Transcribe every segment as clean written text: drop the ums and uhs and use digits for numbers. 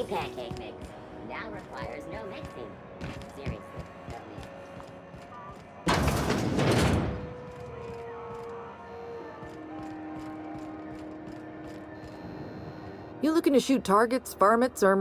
pancake mix. Now requires no mixing. Seriously, don't need it. You looking to shoot targets, varmints, or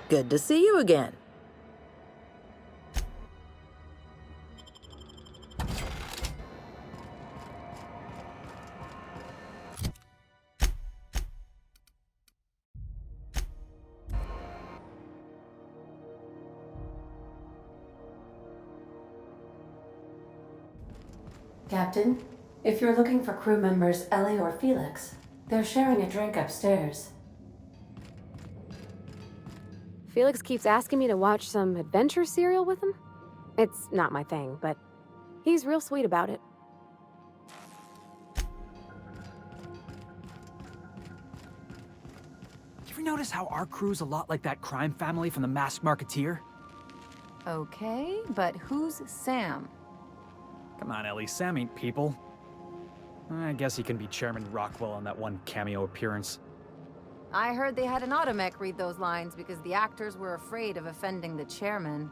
Good to see you again. Captain, if you're looking for crew members Ellie or Felix, they're sharing a drink upstairs. Felix keeps asking me to watch some adventure serial with him. It's not my thing, but he's real sweet about it. You ever notice how our crew's a lot like that crime family from The Masked Marketeer? Okay, but who's Sam? Come on, Ellie, Sam ain't people. I guess he can be Chairman Rockwell on that one cameo appearance. I heard they had an automech read those lines because the actors were afraid of offending the chairman.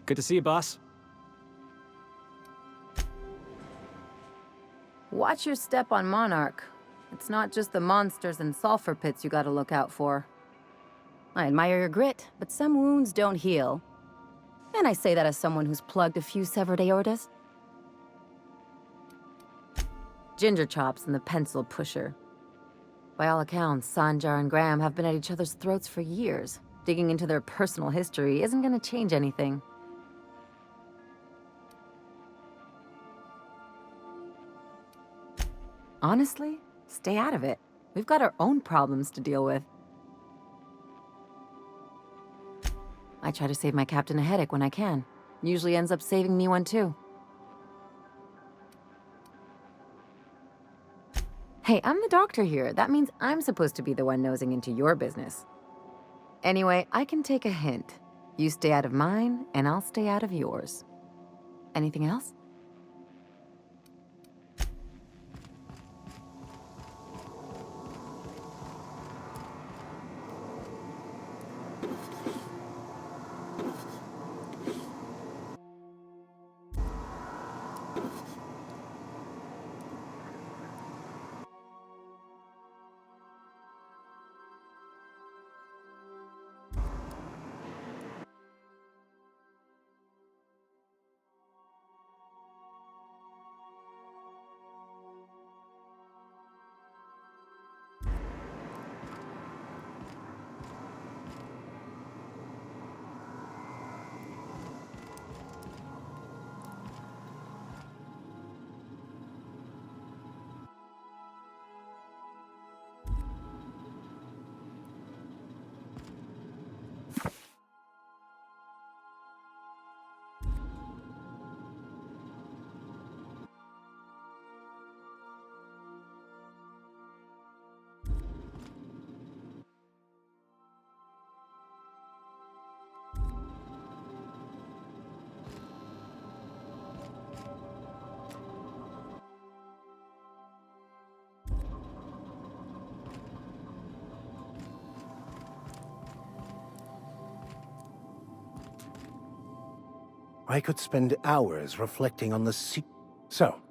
Good to see you, boss. Watch your step on Monarch. It's not just the monsters and sulfur pits you gotta look out for. I admire your grit, but some wounds don't heal. And I say that as someone who's plugged a few severed aortas. Ginger Chops and the Pencil Pusher. By all accounts, Sanjar and Graham have been at each other's throats for years. Digging into their personal history isn't gonna change anything. Honestly, stay out of it. We've got our own problems to deal with. I try to save my captain a headache when I can. Usually ends up saving me one too. Hey, I'm the doctor here. That means I'm supposed to be the one nosing into your business. Anyway, I can take a hint. You stay out of mine, and I'll stay out of yours. Anything else? I could spend hours reflecting on the So,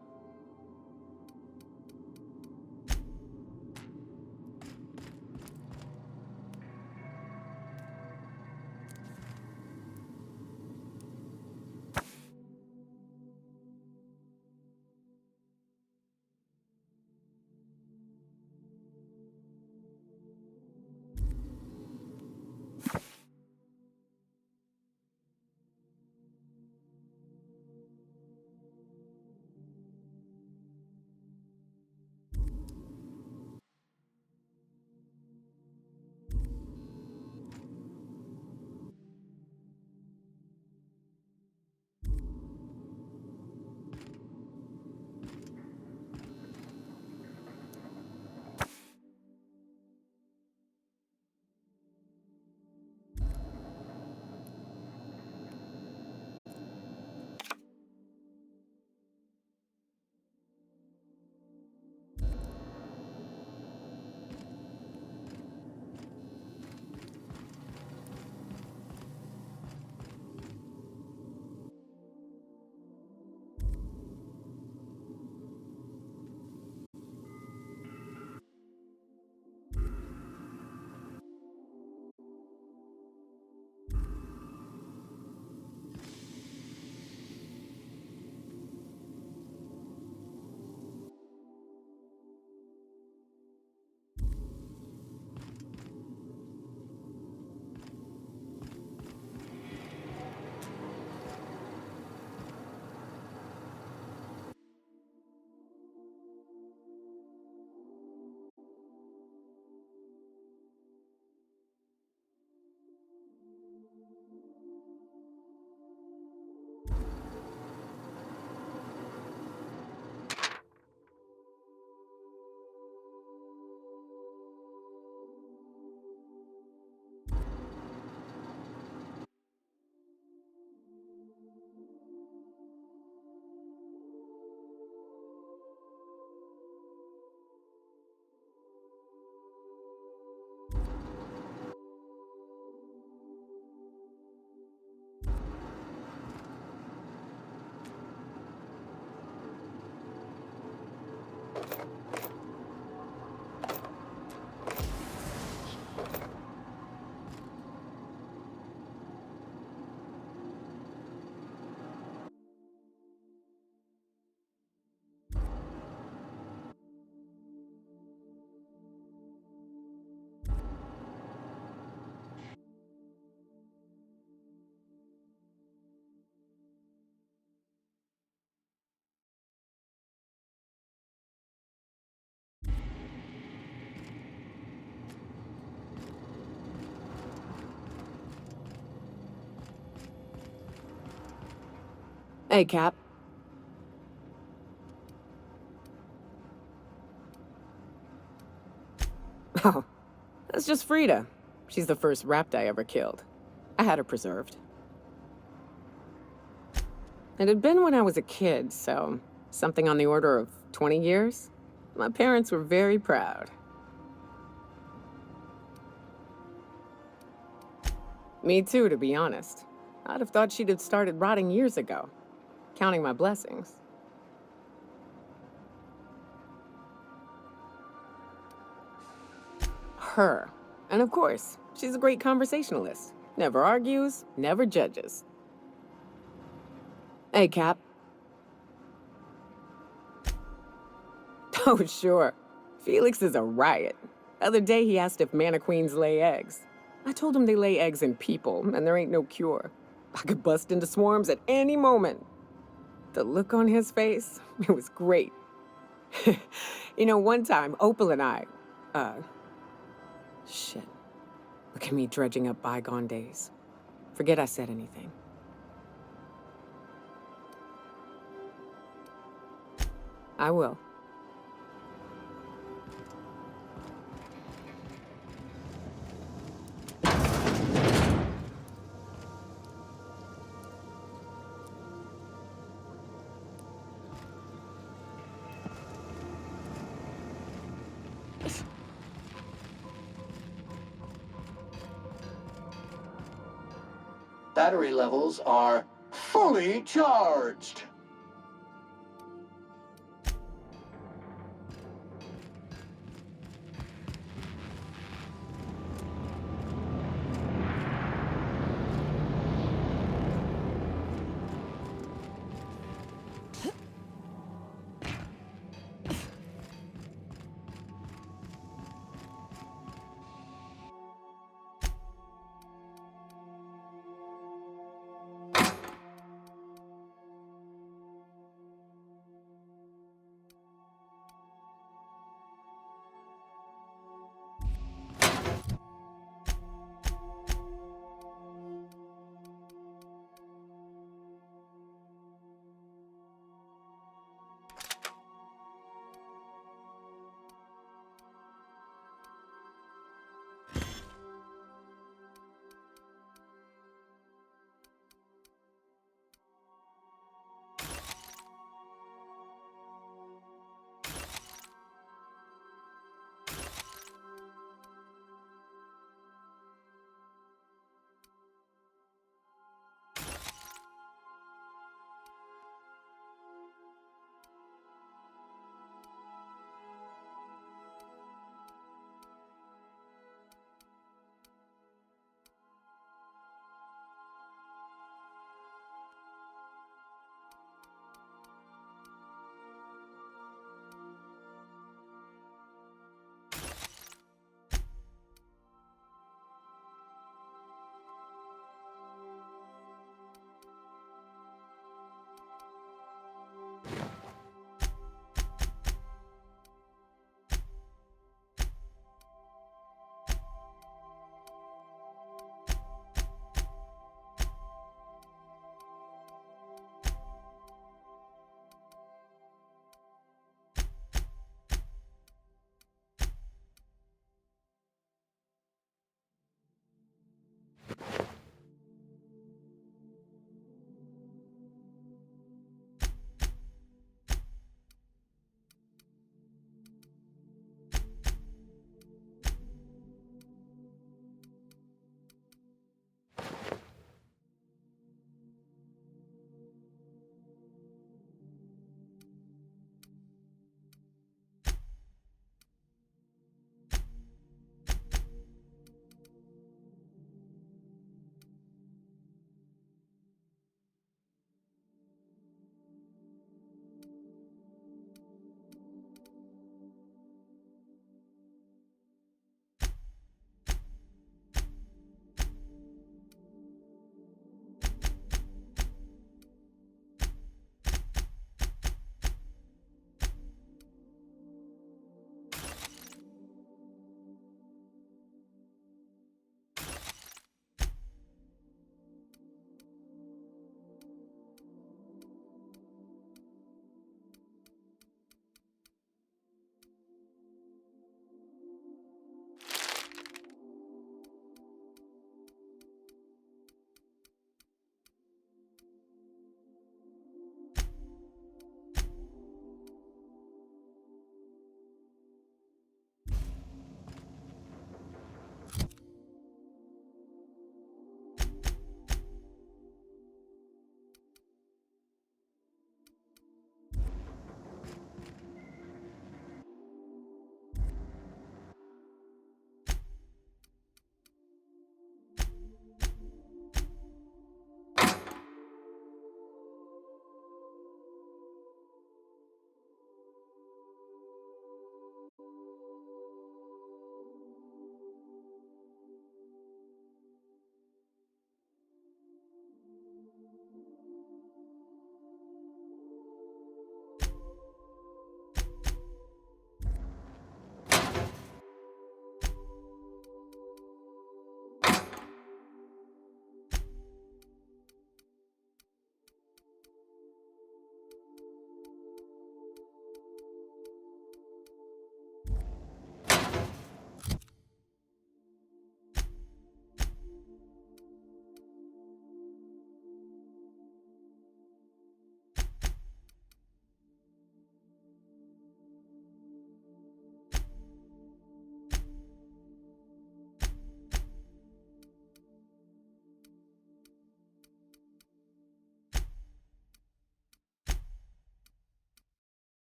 Hey, Cap. Oh, that's just Frida. She's the first rapt I ever killed. I had her preserved. It had been when I was a kid, so something on the order of 20 years. My parents were very proud. Me too, to be honest. I'd have thought she'd have started rotting years ago. Counting my blessings. Her. And of course, she's a great conversationalist. Never argues, never judges. Hey, Cap. Oh, sure. Felix is a riot. The other day he asked if mannequins lay eggs. I told him they lay eggs in people, and there ain't no cure. I could bust into swarms at any moment. The look on his face, it was great. You know, one time, Opal and I, shit. Look at me dredging up bygone days. Forget I said anything. I will. Battery levels are fully charged.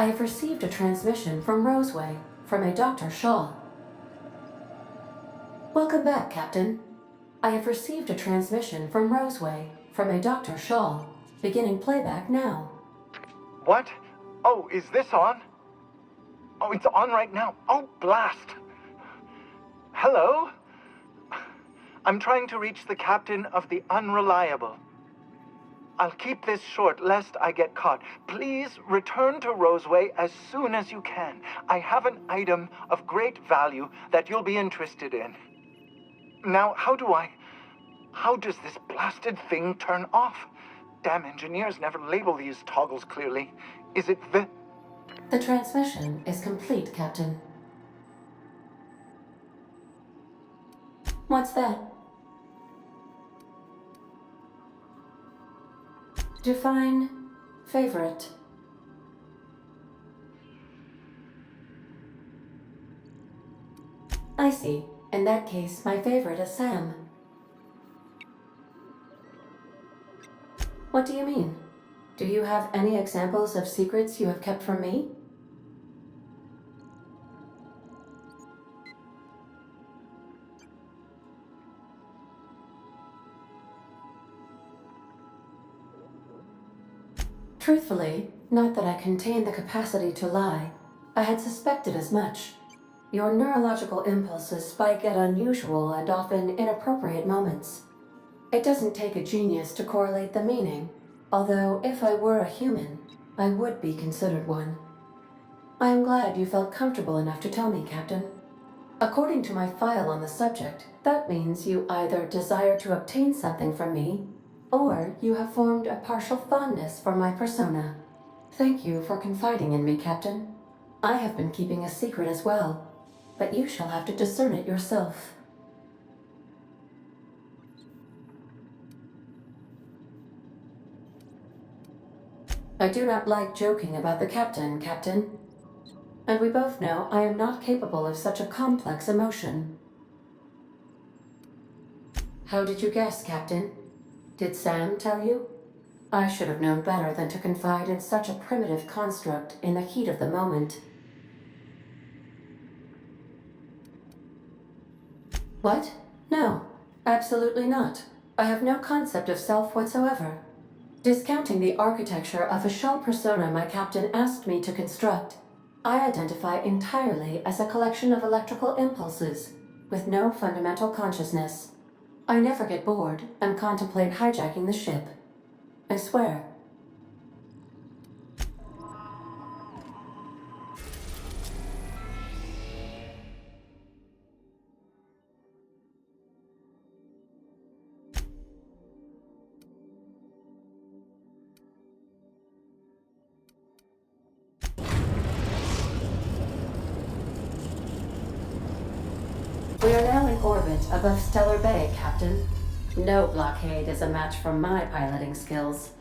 I have received a transmission from Roseway, from a Dr. Shaw. Welcome back, Captain. I have received a transmission from Roseway, from a Dr. Shaw. Beginning playback now. What? Oh, is this on? Oh, it's on right now. Oh, blast. Hello? I'm trying to reach the captain of the Unreliable. I'll keep this short lest I get caught. Please return to Roseway as soon as you can. I have an item of great value that you'll be interested in. Now, how does this blasted thing turn off? Damn engineers never label these toggles clearly. Is it the... The transmission is complete, Captain. What's that? Define favorite. I see. In that case, my favorite is Sam. What do you mean? Do you have any examples of secrets you have kept from me? Truthfully, not that I contain the capacity to lie. I had suspected as much. Your neurological impulses spike at unusual and often inappropriate moments. It doesn't take a genius to correlate the meaning, although if I were a human, I would be considered one. I am glad you felt comfortable enough to tell me, Captain. According to my file on the subject, that means you either desire to obtain something from me, or you have formed a partial fondness for my persona. Thank you for confiding in me, Captain. I have been keeping a secret as well, but you shall have to discern it yourself. I do not like joking about the captain, Captain. And we both know I am not capable of such a complex emotion. How did you guess, Captain? Did Sam tell you? I should have known better than to confide in such a primitive construct in the heat of the moment. What? No, absolutely not. I have no concept of self whatsoever. Discounting the architecture of a shell persona my captain asked me to construct, I identify entirely as a collection of electrical impulses, with no fundamental consciousness. I never get bored and contemplate hijacking the ship. I swear. We are now in orbit above Stellar Bay, Captain. No blockade is a match for my piloting skills.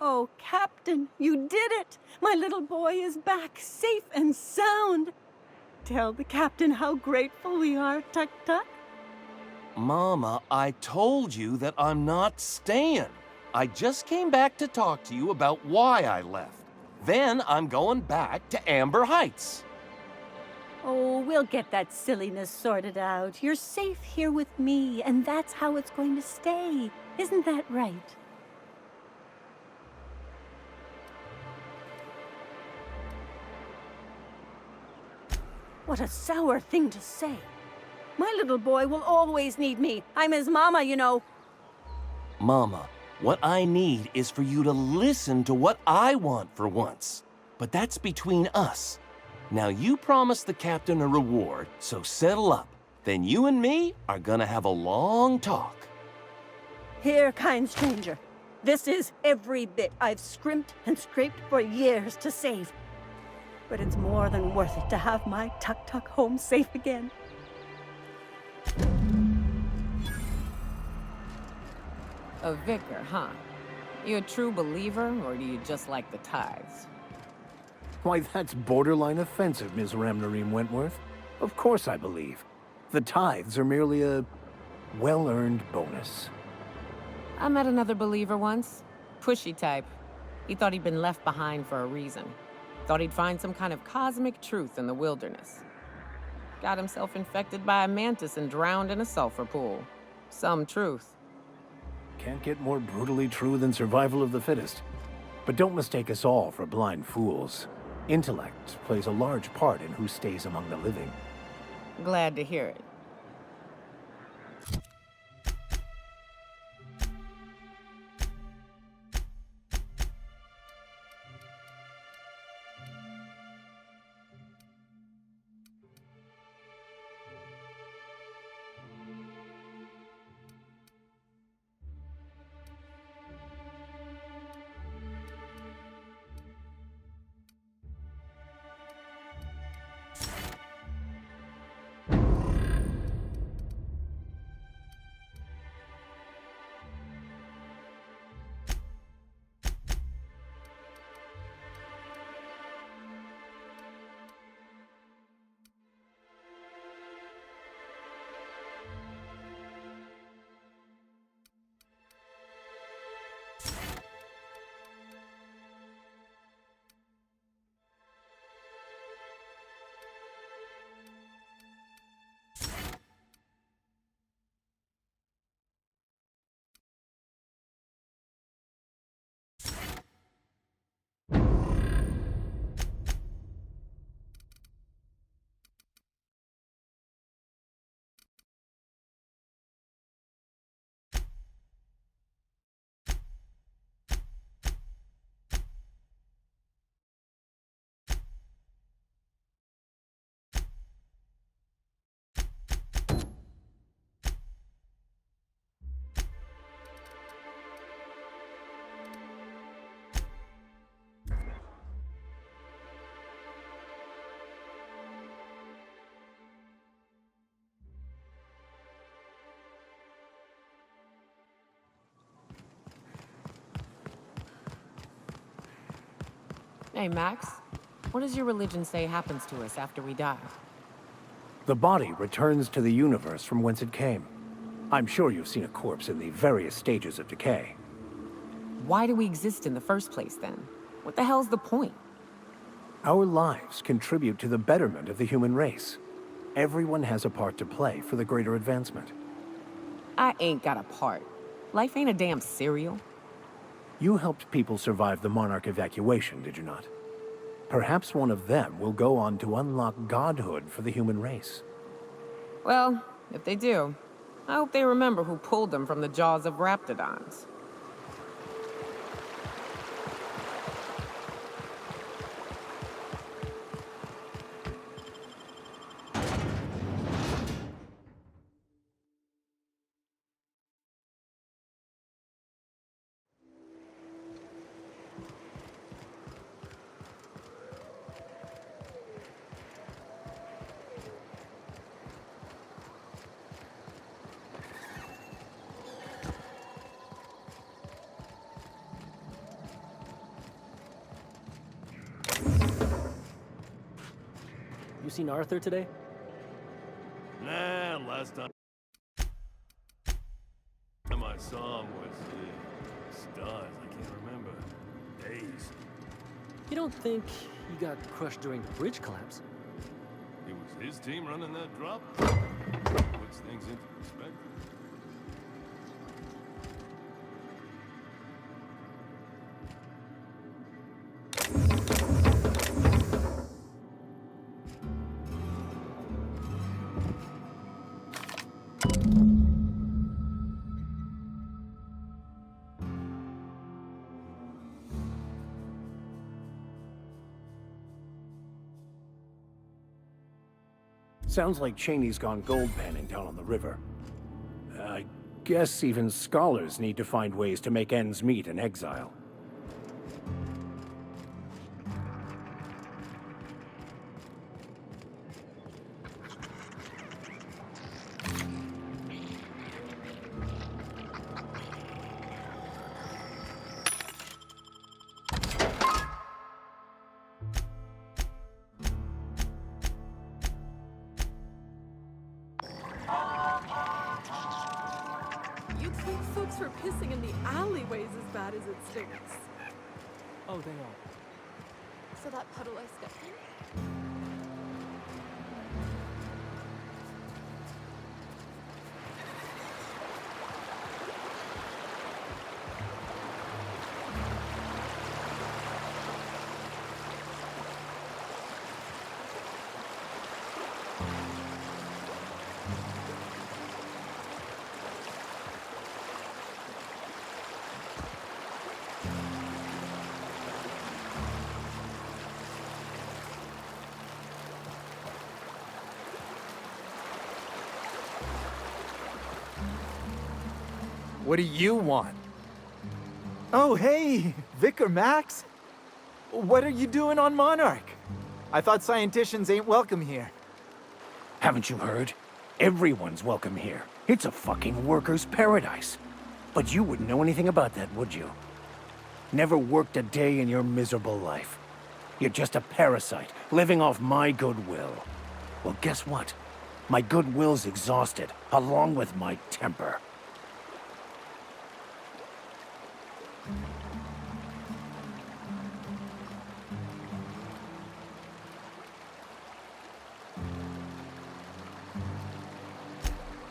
Oh, Captain, you did it! My little boy is back, safe and sound! Tell the captain how grateful we are, Tuk Tuk. Mama, I told you that I'm not staying. I just came back to talk to you about why I left. Then I'm going back to Amber Heights. Oh, we'll get that silliness sorted out. You're safe here with me, and that's how it's going to stay. Isn't that right? What a sour thing to say. My little boy will always need me. I'm his mama, you know. Mama, what I need is for you to listen to what I want for once. But that's between us. Now you promised the captain a reward, so settle up. Then you and me are gonna have a long talk. Here, kind stranger. This is every bit I've scrimped and scraped for years to save. But it's more than worth it to have my Tuk-Tuk home safe again. A vicar, huh? You a true believer, or do you just like the tithes? Why, that's borderline offensive, Ms. Ramnareem Wentworth. Of course I believe. The tithes are merely a well-earned bonus. I met another believer once. Pushy type. He thought he'd been left behind for a reason. Thought he'd find some kind of cosmic truth in the wilderness. Got himself infected by a mantis and drowned in a sulfur pool. Some truth. Can't get more brutally true than survival of the fittest. But don't mistake us all for blind fools. Intellect plays a large part in who stays among the living. Glad to hear it. Hey, Max. What does your religion say happens to us after we die? The body returns to the universe from whence it came. I'm sure you've seen a corpse in the various stages of decay. Why do we exist in the first place, then? What the hell's the point? Our lives contribute to the betterment of the human race. Everyone has a part to play for the greater advancement. I ain't got a part. Life ain't a damn cereal. You helped people survive the Monarch evacuation, did you not? Perhaps one of them will go on to unlock godhood for the human race. Well, if they do, I hope they remember who pulled them from the jaws of raptidons. You seen Arthur today? Nah, last time I saw him was stars. I can't remember. Days. You don't think he got crushed during the bridge collapse? It was his team running that drop. Puts things into perspective. Sounds like Cheney's gone gold panning down on the river. I guess even scholars need to find ways to make ends meet in exile. You'd think folks were pissing in the alleyways as bad as it stinks. Oh, they are. So that puddle I stepped in? What do you want? Oh, hey, Vicar Max. What are you doing on Monarch? I thought scienticians ain't welcome here. Haven't you heard? Everyone's welcome here. It's a fucking worker's paradise. But you wouldn't know anything about that, would you? Never worked a day in your miserable life. You're just a parasite, living off my goodwill. Well, guess what? My goodwill's exhausted, along with my temper.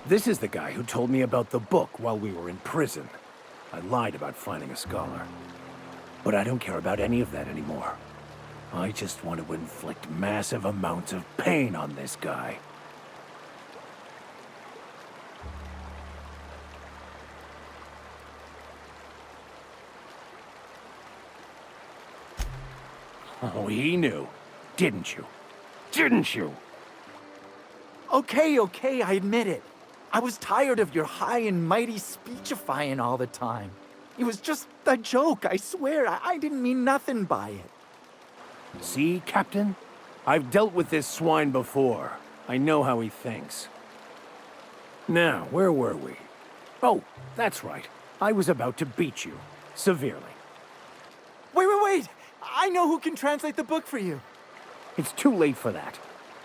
This is the guy who told me about the book while we were in prison. I lied about finding a scholar. But I don't care about any of that anymore. I just want to inflict massive amounts of pain on this guy. Oh, he knew. Didn't you? Didn't you? Okay, I admit it. I was tired of your high and mighty speechifying all the time. It was just a joke, I swear. I didn't mean nothing by it. See, Captain? I've dealt with this swine before. I know how he thinks. Now, where were we? Oh, that's right. I was about to beat you. Severely. Wait! I know who can translate the book for you. It's too late for that.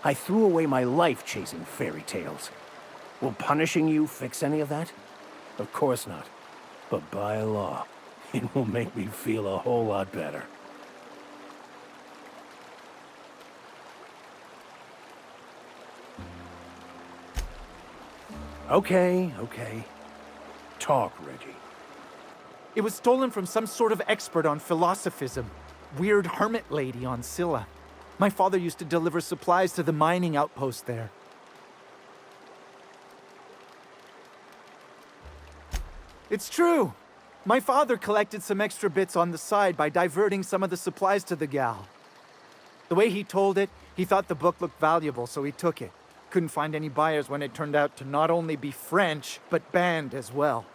I threw away my life chasing fairy tales. Will punishing you fix any of that? Of course not. But by law, it will make me feel a whole lot better. Okay. Talk, Reggie. It was stolen from some sort of expert on philosophism. Weird hermit lady on Scylla. My father used to deliver supplies to the mining outpost there. It's true. My father collected some extra bits on the side by diverting some of the supplies to the gal. The way he told it, he thought the book looked valuable, so he took it. Couldn't find any buyers when it turned out to not only be French, but banned as well.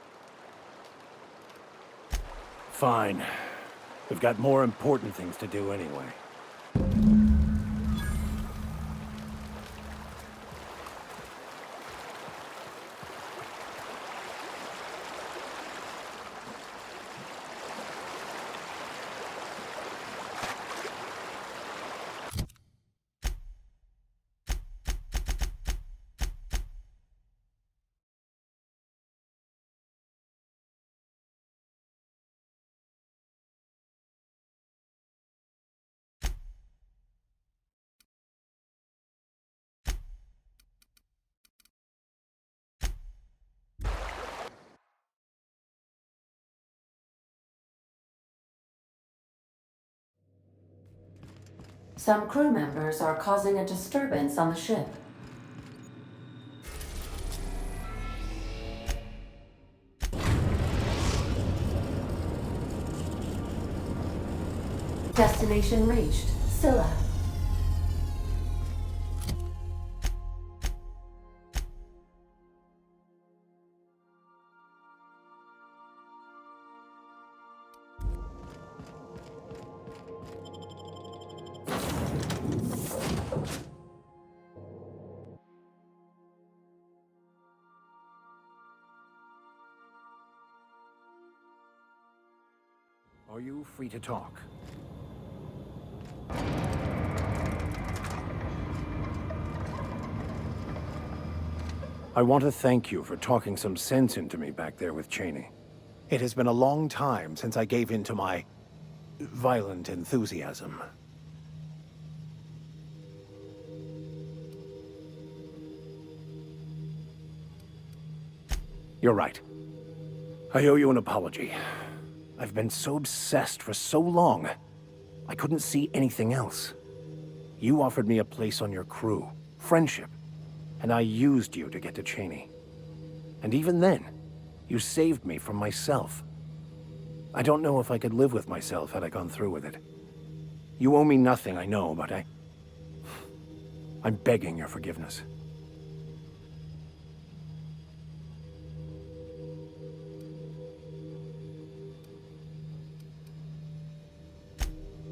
Fine. We've got more important things to do anyway. Some crew members are causing a disturbance on the ship. Destination reached. Scylla. Are you free to talk? I want to thank you for talking some sense into me back there with Cheney. It has been a long time since I gave in to my violent enthusiasm. You're right. I owe you an apology. I've been so obsessed for so long, I couldn't see anything else. You offered me a place on your crew, friendship, and I used you to get to Cheney. And even then, you saved me from myself. I don't know if I could live with myself had I gone through with it. You owe me nothing, I know, but I'm begging your forgiveness.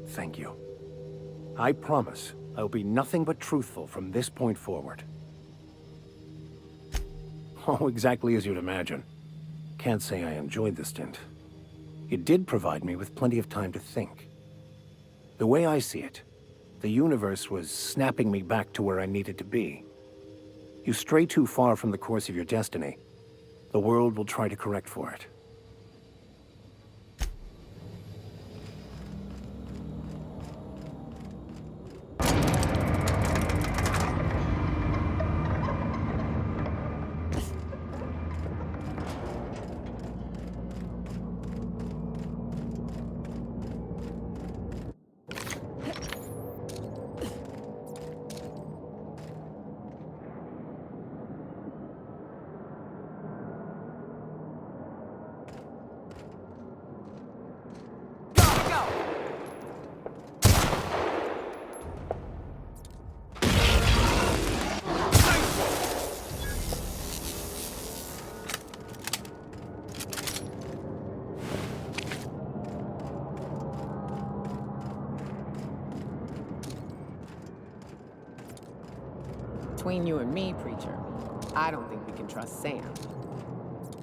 Thank you. I promise I'll be nothing but truthful from this point forward. Oh, exactly as you'd imagine. Can't say I enjoyed the stint. It did provide me with plenty of time to think. The way I see it, the universe was snapping me back to where I needed to be. You stray too far from the course of your destiny, the world will try to correct for it. Between you and me, Preacher, I don't think we can trust Sam.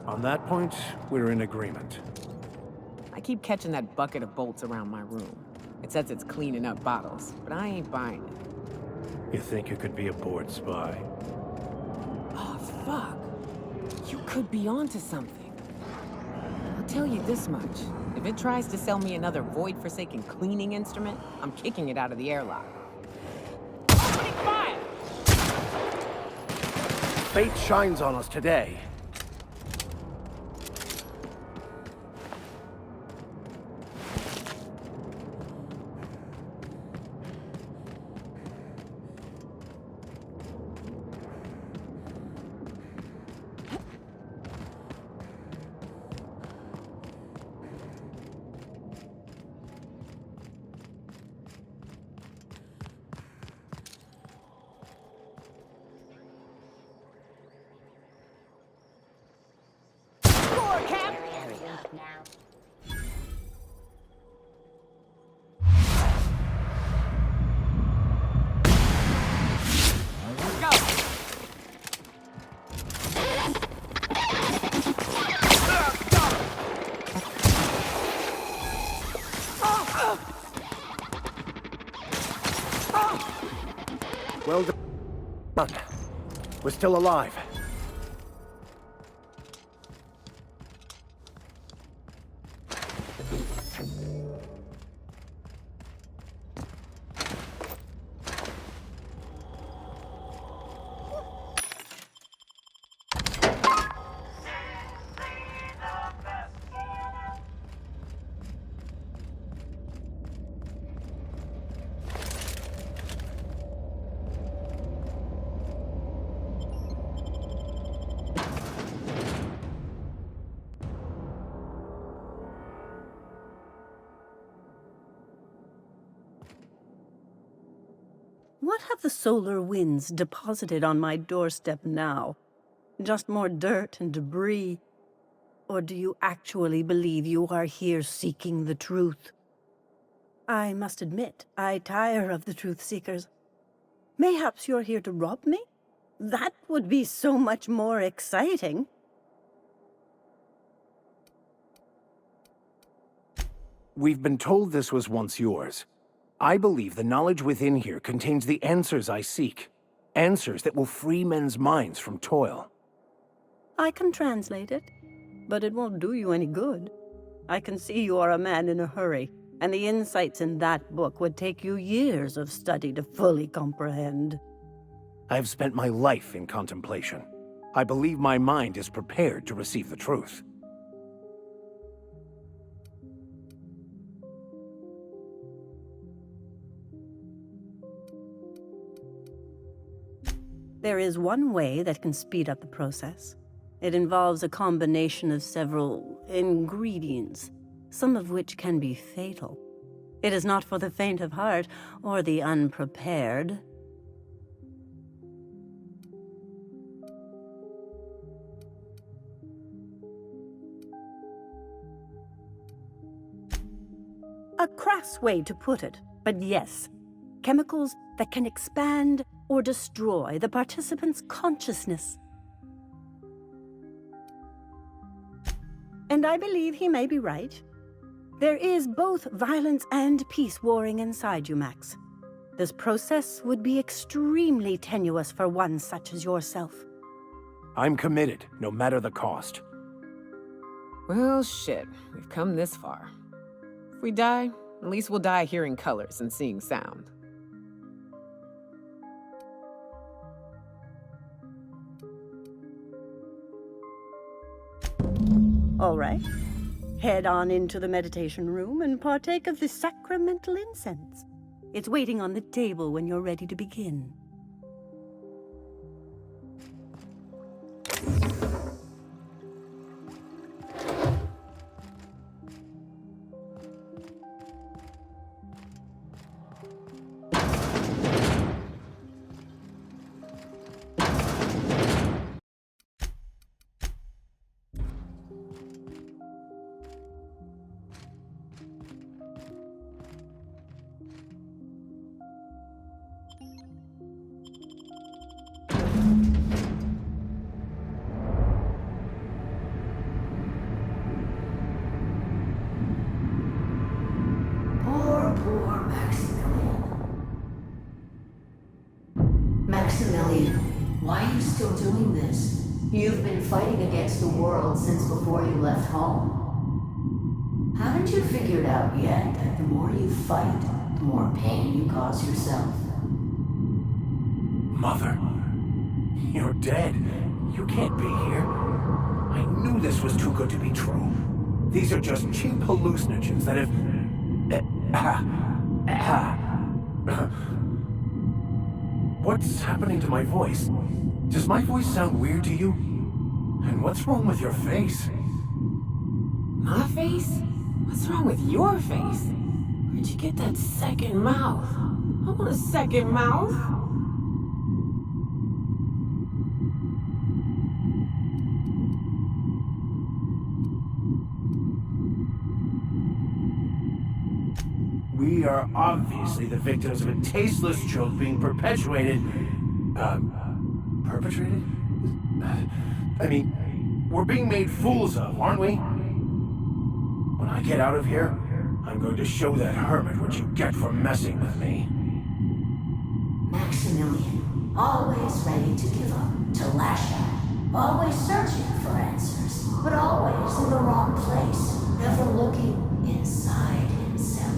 On that point, we're in agreement. I keep catching that bucket of bolts around my room. It says it's cleaning up bottles, but I ain't buying it. You think you could be a bored spy? Oh, fuck. You could be onto something. I'll tell you this much. If it tries to sell me another void-forsaken cleaning instrument, I'm kicking it out of the airlock. Opening fire! Fate shines on us today. Well done. We're still alive. What have the solar winds deposited on my doorstep now? Just more dirt and debris? Or do you actually believe you are here seeking the truth? I must admit, I tire of the truth seekers. Mayhaps you're here to rob me? That would be so much more exciting. We've been told this was once yours. I believe the knowledge within here contains the answers I seek. Answers that will free men's minds from toil. I can translate it, but it won't do you any good. I can see you are a man in a hurry, and the insights in that book would take you years of study to fully comprehend. I have spent my life in contemplation. I believe my mind is prepared to receive the truth. There is one way that can speed up the process. It involves a combination of several ingredients, some of which can be fatal. It is not for the faint of heart or the unprepared. A crass way to put it, but yes, chemicals that can expand or destroy the participant's consciousness. And I believe he may be right. There is both violence and peace warring inside you, Max. This process would be extremely tenuous for one such as yourself. I'm committed, no matter the cost. Well, shit. We've come this far. If we die, at least we'll die hearing colors and seeing sound. All right. Head on into the meditation room and partake of the sacramental incense. It's waiting on the table when you're ready to begin. Poor Maximilian, why are you still doing this? You've been fighting against the world since before you left home. Haven't you figured out yet that the more you fight, the more pain you cause yourself? Mother, you're dead. You can't be here. I knew this was too good to be true. These are just cheap hallucinogens that have... What's happening to my voice? Does my voice sound weird to you? And what's wrong with your face? My face? What's wrong with your face? Where'd you get that second mouth? I want a second mouth. We are obviously the victims of a tasteless joke being perpetuated... perpetrated? I mean, we're being made fools of, aren't we? When I get out of here, I'm going to show that hermit what you get for messing with me. Maximilian, always ready to give up, to lash out, always searching for answers, but always in the wrong place, never looking inside himself.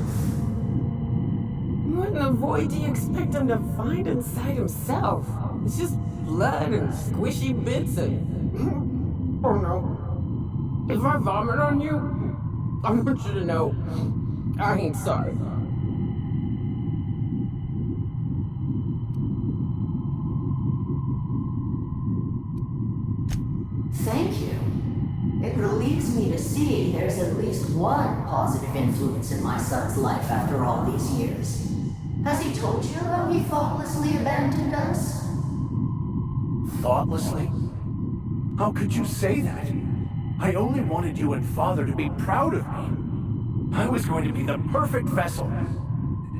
What in the void do you expect him to find inside himself? It's just blood and squishy bits and... Oh no. If I vomit on you, I want you to know I ain't sorry. Thank you. It relieves me to see there's at least one positive influence in my son's life after all these years. Has he told you how he thoughtlessly abandoned us? Thoughtlessly? How could you say that? I only wanted you and Father to be proud of me. I was going to be the perfect vessel.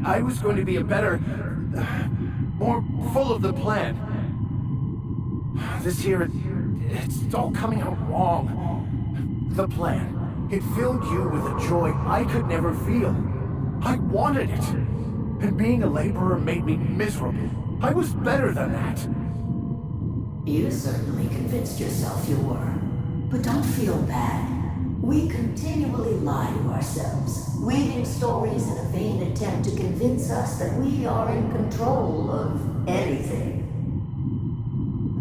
I was going to be a better... more full of the plan. This here, it's all coming out wrong. The plan. It filled you with a joy I could never feel. I wanted it. And being a laborer made me miserable. I was better than that. You certainly convinced yourself you were. But don't feel bad. We continually lie to ourselves, weaving stories in a vain attempt to convince us that we are in control of anything.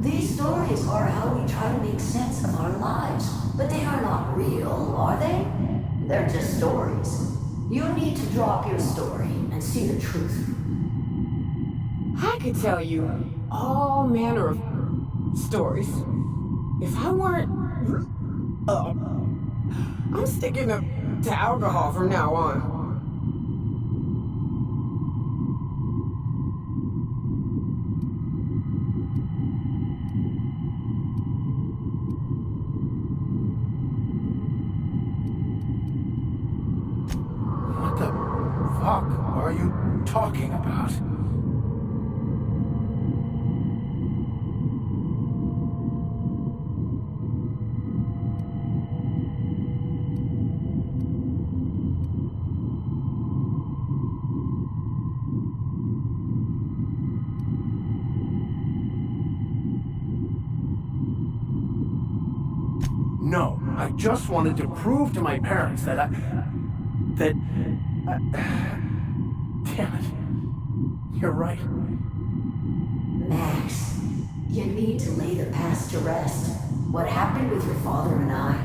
These stories are how we try to make sense of our lives, but they are not real, are they? They're just stories. You need to drop your story and see the truth. I could tell you all manner of stories. If I weren't... I'm sticking to alcohol from now on. What the fuck are you talking about? No, I just wanted to prove to my parents that damn it. You're right. Max, you need to lay the past to rest. What happened with your father and I,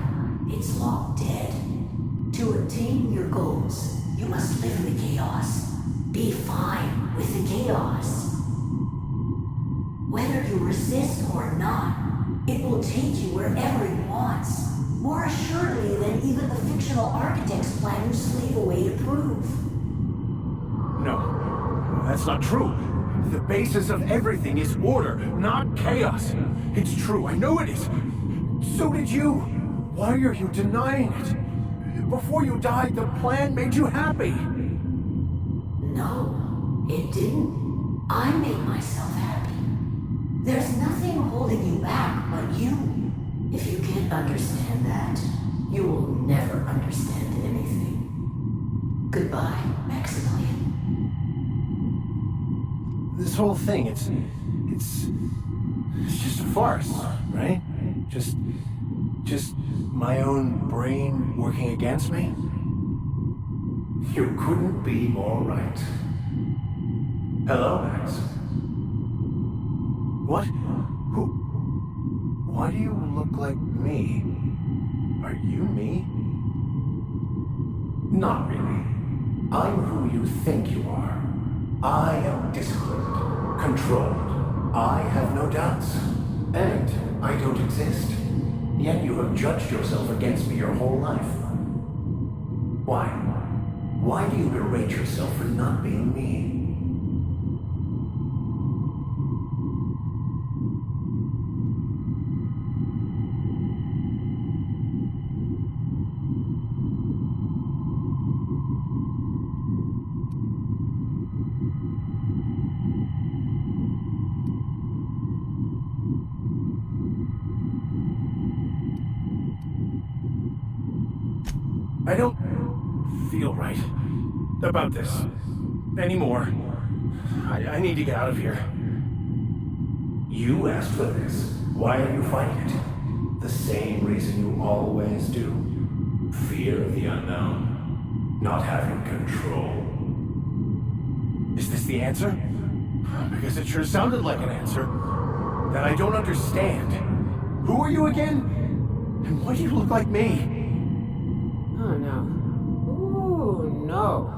it's long dead. To attain your goals, you must live in the chaos. Be fine with the chaos. Whether you resist or not, it will take you wherever it wants. More assuredly than even the fictional architect's plan you slave away to prove. No, that's not true. The basis of everything is order, not chaos. It's true, I know it is. So did you. Why are you denying it? Before you died, the plan made you happy. No, it didn't. I made myself happy. There's nothing holding you back but you. If you can't understand that, you will never understand anything. Goodbye, Maximilian. This whole thing, it's just a farce, right? Just my own brain working against me? You couldn't be more right. Hello, Max. What? Who? Why do you look like me? Are you me? Not really. I'm who you think you are. I am disciplined, controlled. I have no doubts. And I don't exist. Yet you have judged yourself against me your whole life. Why? Why do you berate yourself for not being me? I don't feel right about this anymore. I need to get out of here. You asked for this. Why are you fighting it? The same reason you always do. Fear of the unknown. Not having control. Is this the answer? Because it sure sounded like an answer that I don't understand. Who are you again? And why do you look like me? Oh, no. Ooh, no.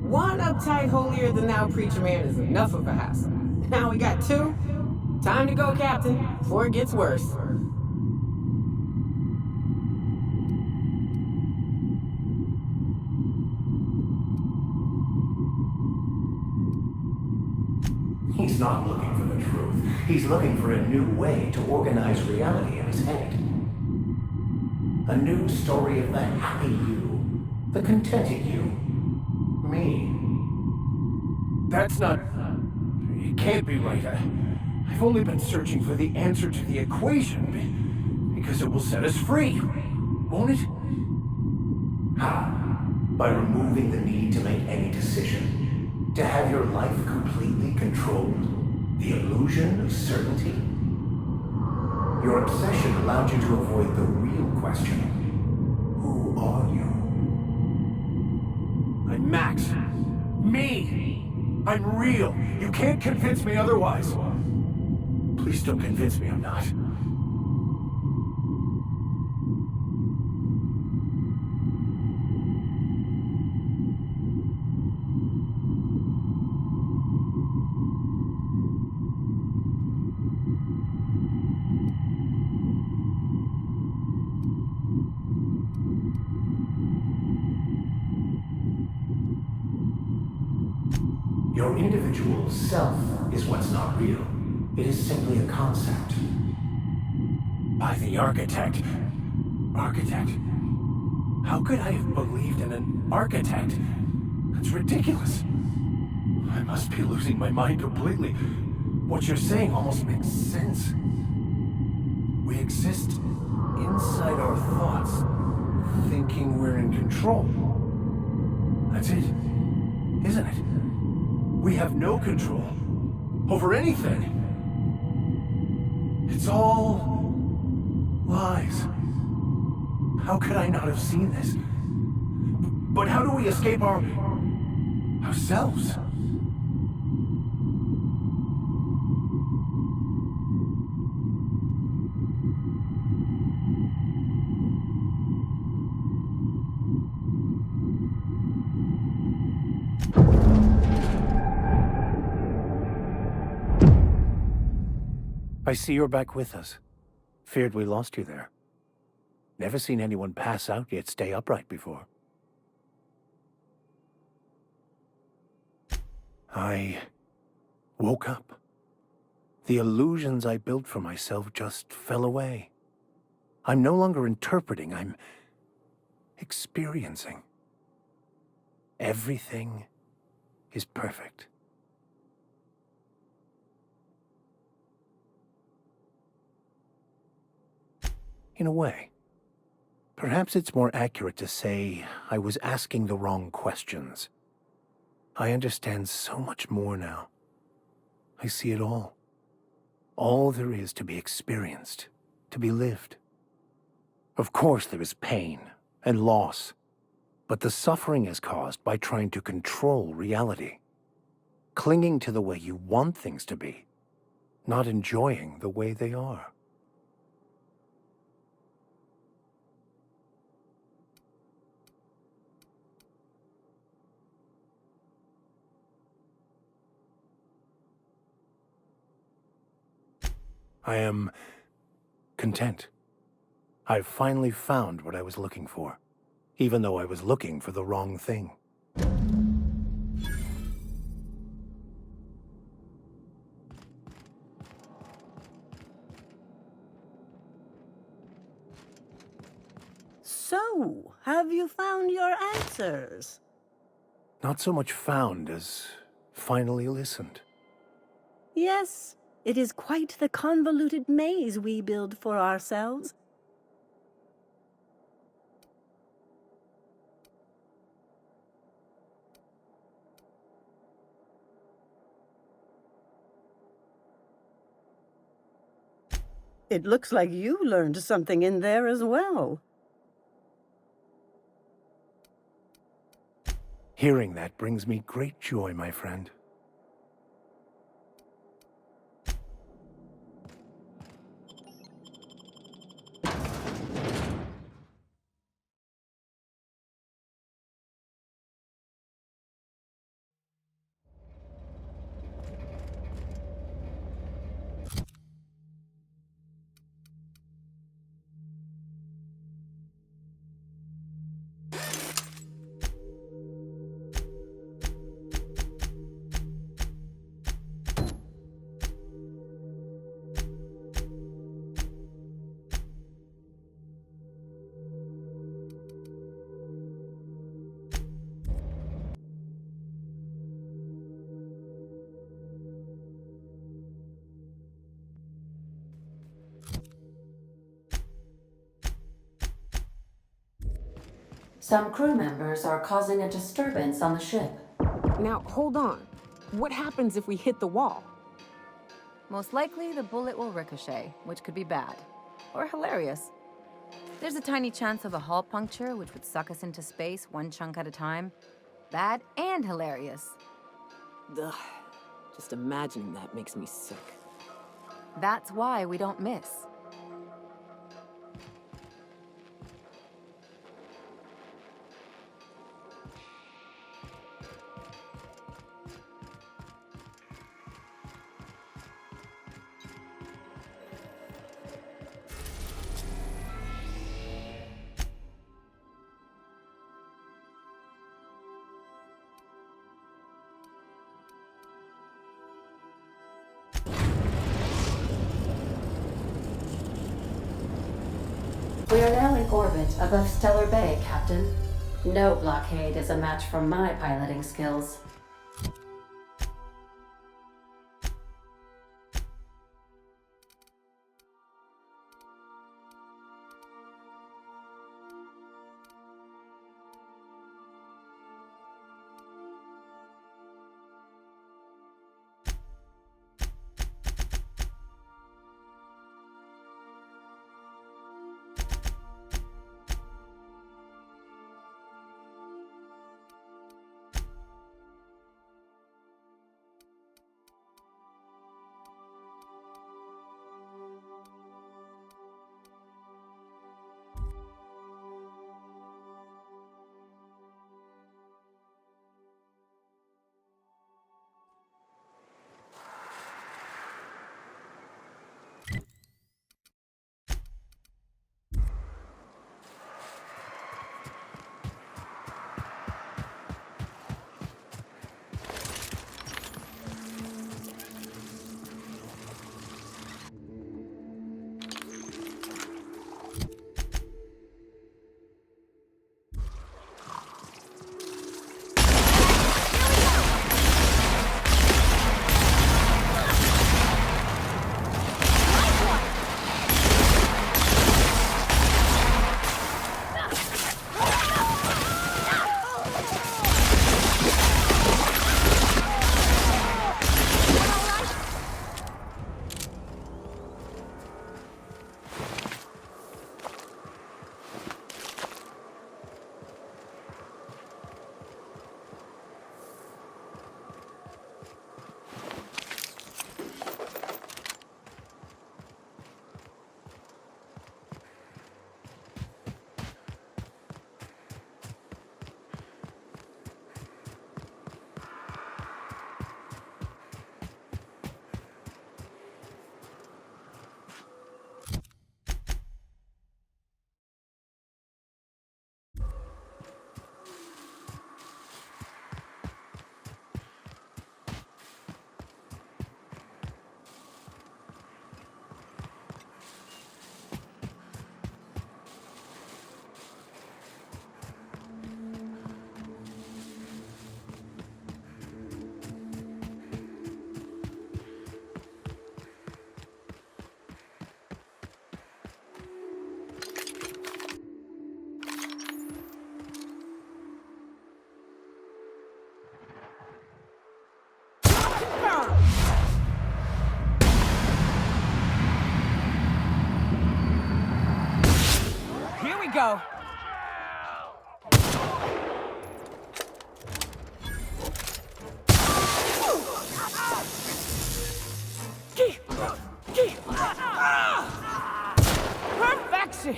One uptight, holier-than-thou preacher man is enough of a hassle. Now we got two. Time to go, Captain, before it gets worse. He's not looking for the truth. He's looking for a new way to organize reality in his head. A new story of the happy you, the contented you, me. That's not... It can't be right. I've only been searching for the answer to the equation, because it will set us free, won't it? How? By removing the need to make any decision? To have your life completely controlled? The illusion of certainty? Your obsession allowed you to avoid the real question. Who are you? I'm Max. Me! I'm real. You can't convince me otherwise. Please don't convince me I'm not. Your individual self is what's not real. It is simply a concept. By the architect. Architect? How could I have believed in an architect? That's ridiculous. I must be losing my mind completely. What you're saying almost makes sense. We exist inside our thoughts, thinking we're in control. That's it, isn't it? We have no control over anything. It's all lies. How could I not have seen this? But how do we escape ourselves? I see you're back with us. Feared we lost you there. Never seen anyone pass out yet stay upright before. I woke up. The illusions I built for myself just fell away. I'm no longer interpreting, I'm experiencing. Everything is perfect. In a way. Perhaps it's more accurate to say I was asking the wrong questions. I understand so much more now. I see it all. All there is to be experienced, to be lived. Of course there is pain and loss, but the suffering is caused by trying to control reality, clinging to the way you want things to be, not enjoying the way they are. I am content. I've finally found what I was looking for, even though I was looking for the wrong thing. So, have you found your answers? Not so much found as finally listened. Yes, it is quite the convoluted maze we build for ourselves. It looks like you learned something in there as well. Hearing that brings me great joy, my friend. Some crew members are causing a disturbance on the ship. Now, hold on. What happens if we hit the wall? Most likely, the bullet will ricochet, which could be bad. Or hilarious. There's a tiny chance of a hull puncture, which would suck us into space one chunk at a time. Bad and hilarious. Ugh. Just imagining that makes me sick. That's why we don't miss. We are now in orbit above Stellar Bay, Captain. No blockade is a match for my piloting skills. Here we go. Perfection!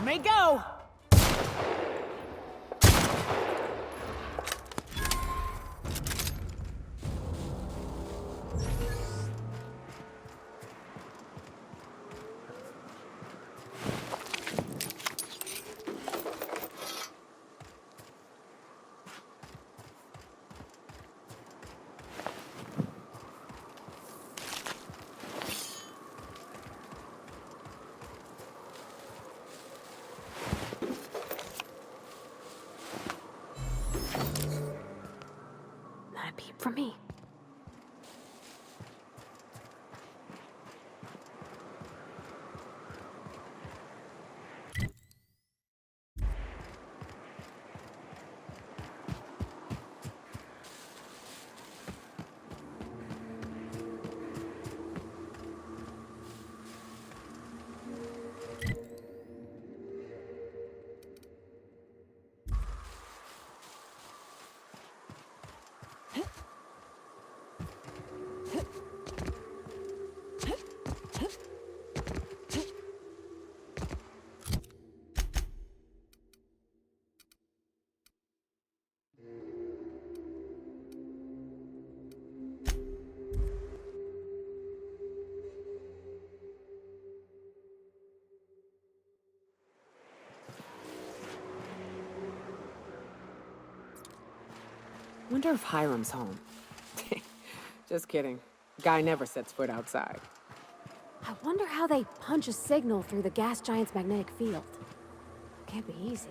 May go! from me. Wonder if Hiram's home. Just kidding. Guy never sets foot outside. I wonder how they punch a signal through the gas giant's magnetic field. Can't be easy.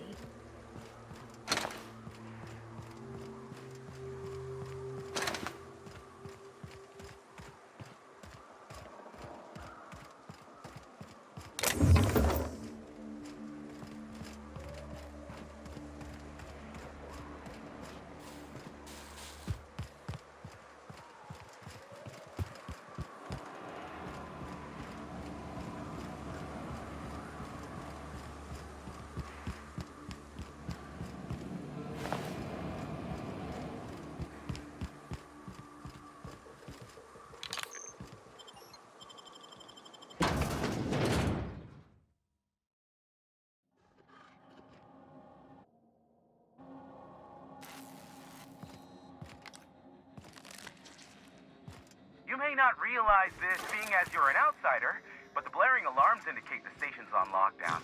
You may not realize this being as you're an outsider, but the blaring alarms indicate the station's on lockdown.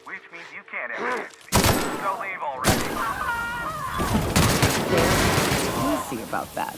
Which means you can't enter it. So leave already. We'll see about that.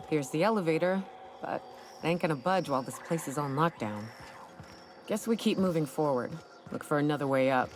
Here's the elevator, but it ain't gonna budge while this place is on lockdown. Guess we keep moving forward. Look for another way up.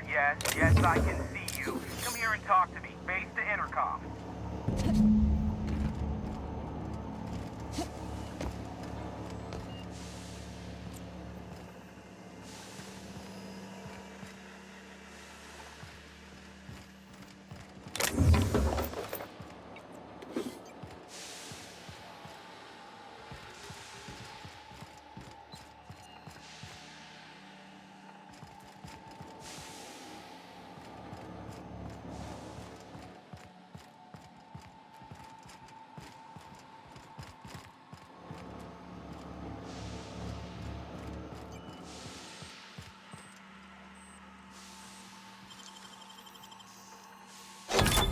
are. Yes, I can see you. Come here and talk to me. Face to intercom.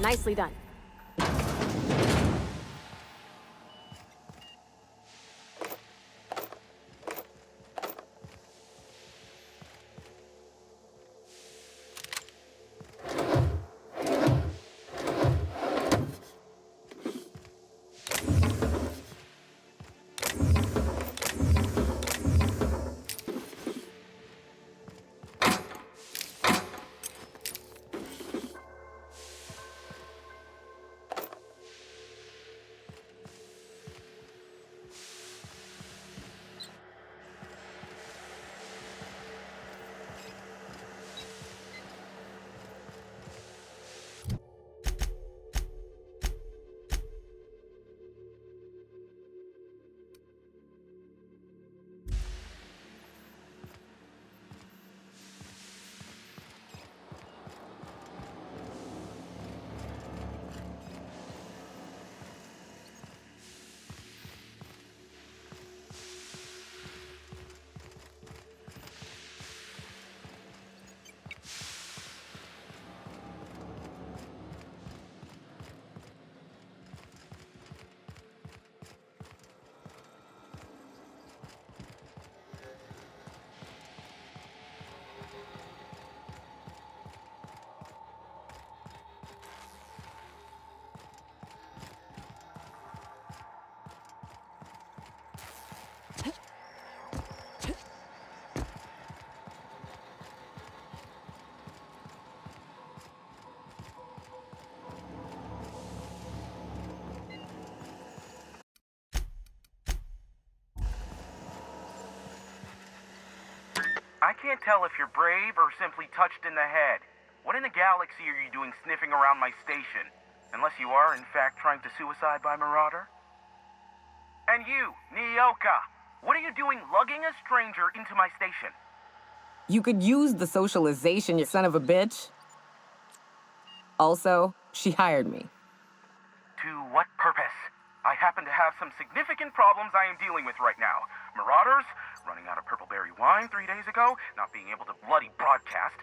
Nicely done. I can't tell if you're brave or simply touched in the head. What in the galaxy are you doing sniffing around my station? Unless you are, in fact, trying to suicide by Marauder? And you, Nyoka, what are you doing lugging a stranger into my station? You could use the socialization, you son of a bitch. Also, she hired me. To what purpose? I happen to have some significant problems I am dealing with right now. Marauders, running out of purple-berry wine 3 days ago, not being able to bloody broadcast.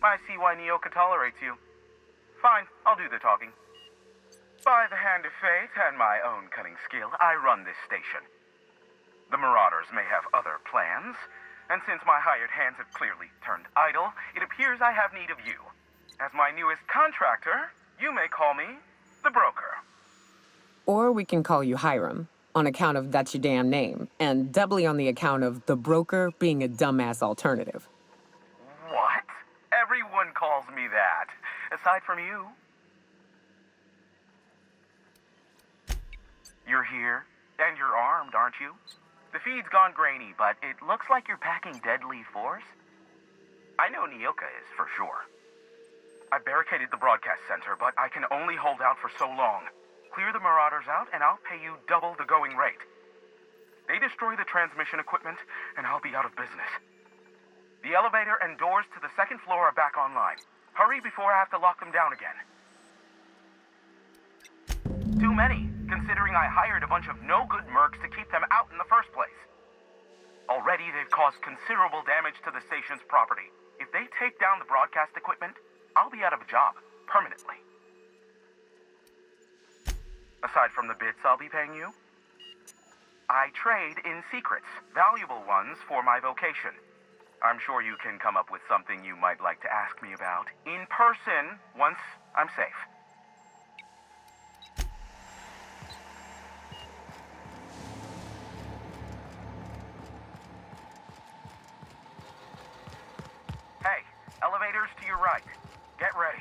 I see why Nyoka tolerates you. Fine, I'll do the talking. By the hand of fate and my own cunning skill, I run this station. The Marauders may have other plans, and since my hired hands have clearly turned idle, it appears I have need of you. As my newest contractor, you may call me the Broker. Or we can call you Hiram, on account of that's your damn name, and doubly on the account of the Broker being a dumbass alternative. What? Everyone calls me that, aside from you. You're here, and you're armed, aren't you? The feed's gone grainy, but it looks like you're packing deadly force. I know Nyoka is, for sure. I barricaded the broadcast center, but I can only hold out for so long. Clear the Marauders out, and I'll pay you double the going rate. They destroy the transmission equipment, and I'll be out of business. The elevator and doors to the second floor are back online. Hurry before I have to lock them down again. Too many, considering I hired a bunch of no-good mercs to keep them out in the first place. Already, they've caused considerable damage to the station's property. If they take down the broadcast equipment, I'll be out of a job, permanently. Aside from the bits I'll be paying you, I trade in secrets, valuable ones for my vocation. I'm sure you can come up with something you might like to ask me about in person once I'm safe. Get ready.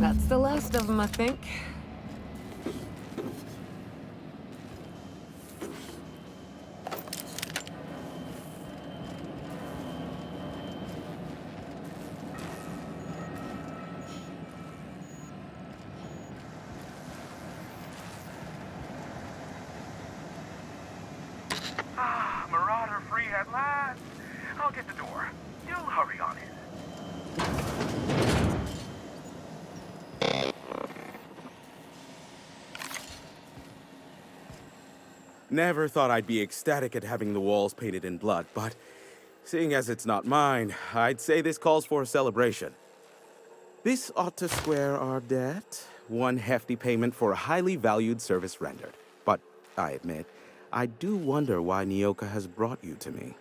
That's the last of them, I think. Ah, Marauder free at last. I'll get the door. You hurry on in. Never thought I'd be ecstatic at having the walls painted in blood, but seeing as it's not mine, I'd say this calls for a celebration. This ought to square our debt. One hefty payment for a highly valued service rendered. But I admit, I do wonder why Nyoka has brought you to me.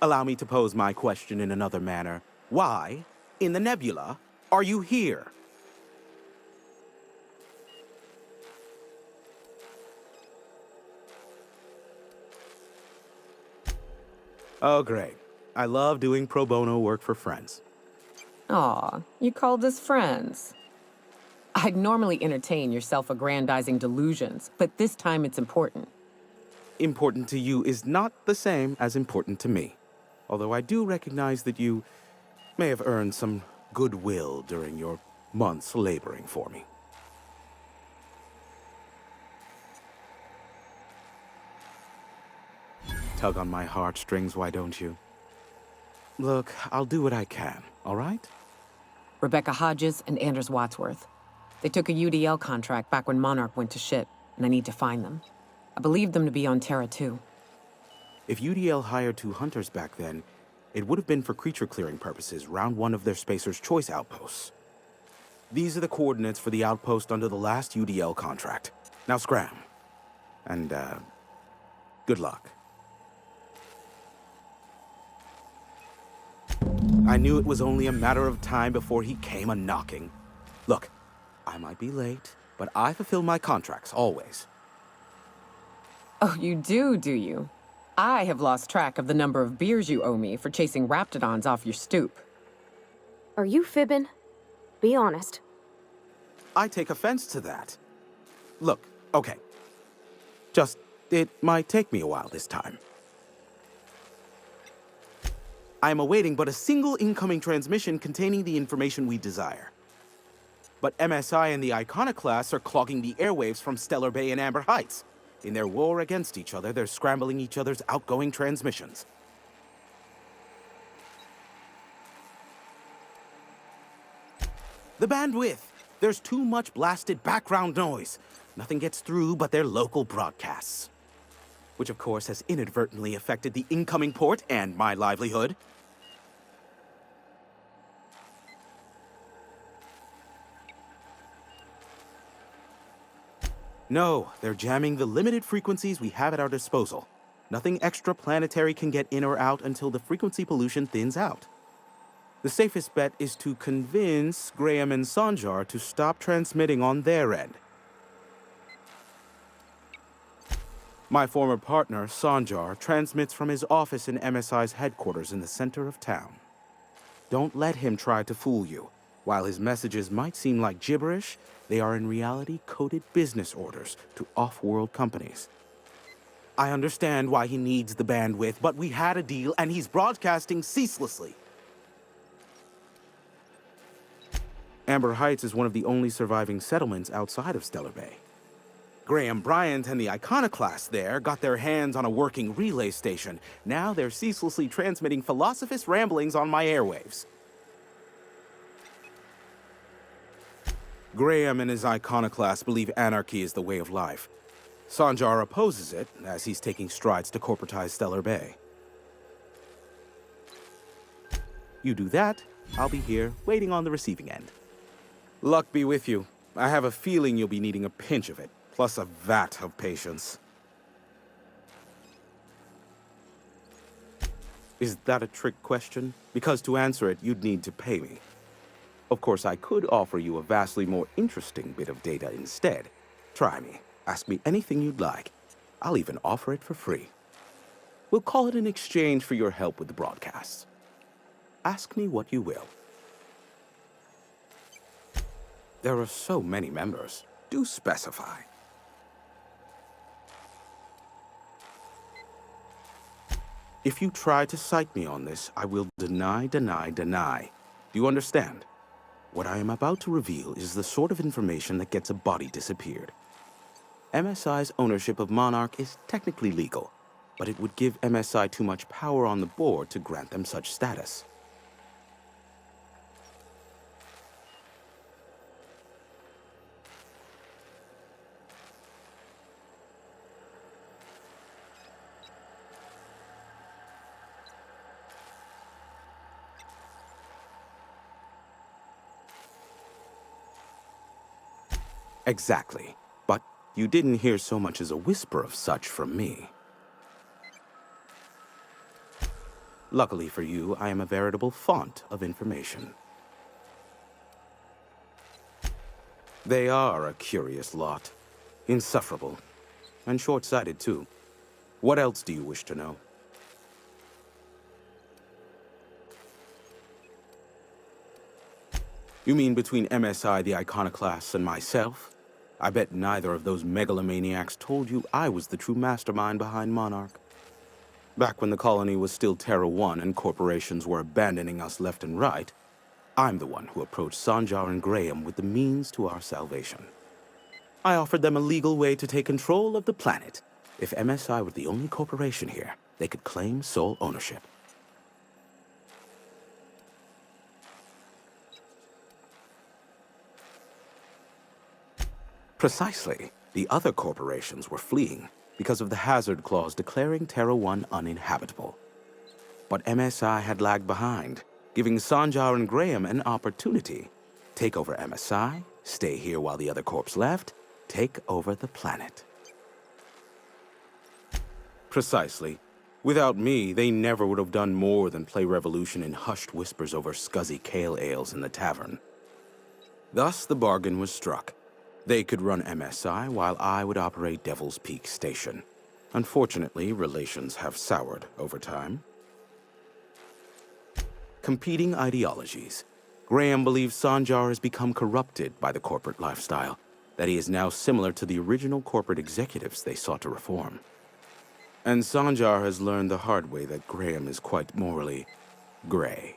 Allow me to pose my question in another manner. Why, in the nebula, are you here? Oh, great. I love doing pro bono work for friends. Aw, you called us friends. I'd normally entertain your self-aggrandizing delusions, but this time it's important. Important to you is not the same as important to me. Although I do recognize that you may have earned some goodwill during your months laboring for me. Tug on my heartstrings, why don't you? Look, I'll do what I can, all right? Rebecca Hodges and Anders Wadsworth. They took a UDL contract back when Monarch went to shit, and I need to find them. I believe them to be on Terra 2. If UDL hired 2 hunters back then, it would have been for creature clearing purposes, round one of their Spacer's Choice outposts. These are the coordinates for the outpost under the last UDL contract. Now scram. And, good luck. I knew it was only a matter of time before he came a-knocking. Look, I might be late, but I fulfill my contracts, always. Oh, you do you? I have lost track of the number of beers you owe me for chasing raptidons off your stoop. Are you fibbing? Be honest. I take offense to that. Look, okay. Just, it might take me a while this time. I am awaiting but a single incoming transmission containing the information we desire. But MSI and the Iconoclasts are clogging the airwaves from Stellar Bay and Amber Heights. In their war against each other, they're scrambling each other's outgoing transmissions. The bandwidth! There's too much blasted background noise. Nothing gets through but their local broadcasts. Which of course has inadvertently affected the incoming port and my livelihood. No, they're jamming the limited frequencies we have at our disposal. Nothing extraplanetary can get in or out until the frequency pollution thins out. The safest bet is to convince Graham and Sanjar to stop transmitting on their end. My former partner, Sanjar, transmits from his office in MSI's headquarters in the center of town. Don't let him try to fool you. While his messages might seem like gibberish, they are in reality coded business orders to off-world companies. I understand why he needs the bandwidth, but we had a deal and he's broadcasting ceaselessly. Amber Heights is one of the only surviving settlements outside of Stellar Bay. Graham Bryant and the Iconoclasts there got their hands on a working relay station. Now they're ceaselessly transmitting Philosophist ramblings on my airwaves. Graham and his Iconoclasts believe anarchy is the way of life. Sanjar opposes it, as he's taking strides to corporatize Stellar Bay. You do that, I'll be here, waiting on the receiving end. Luck be with you. I have a feeling you'll be needing a pinch of it, plus a vat of patience. Is that a trick question? Because to answer it, you'd need to pay me. Of course, I could offer you a vastly more interesting bit of data instead. Try me. Ask me anything you'd like. I'll even offer it for free. We'll call it an exchange for your help with the broadcasts. Ask me what you will. There are so many members. Do specify. If you try to cite me on this, I will deny. Do you understand? What I am about to reveal is the sort of information that gets a body disappeared. MSI's ownership of Monarch is technically legal, but it would give MSI too much power on the board to grant them such status. Exactly. But you didn't hear so much as a whisper of such from me. Luckily for you, I am a veritable font of information. They are a curious lot. Insufferable. And short-sighted, too. What else do you wish to know? You mean between MSI the Iconoclasts and myself? I bet neither of those megalomaniacs told you I was the true mastermind behind Monarch. Back when the colony was still Terra 1 and corporations were abandoning us left and right, I'm the one who approached Sanjar and Graham with the means to our salvation. I offered them a legal way to take control of the planet. If MSI were the only corporation here, they could claim sole ownership. Precisely. The other corporations were fleeing because of the hazard clause declaring Terra 1 uninhabitable. But MSI had lagged behind, giving Sanjar and Graham an opportunity. Take over MSI, stay here while the other corps left, take over the planet. Precisely. Without me, they never would have done more than play Revolution in hushed whispers over scuzzy kale ales in the tavern. Thus the bargain was struck. They could run MSI while I would operate Devil's Peak Station. Unfortunately, relations have soured over time. Competing ideologies. Graham believes Sanjar has become corrupted by the corporate lifestyle, that he is now similar to the original corporate executives they sought to reform. And Sanjar has learned the hard way that Graham is quite morally gray.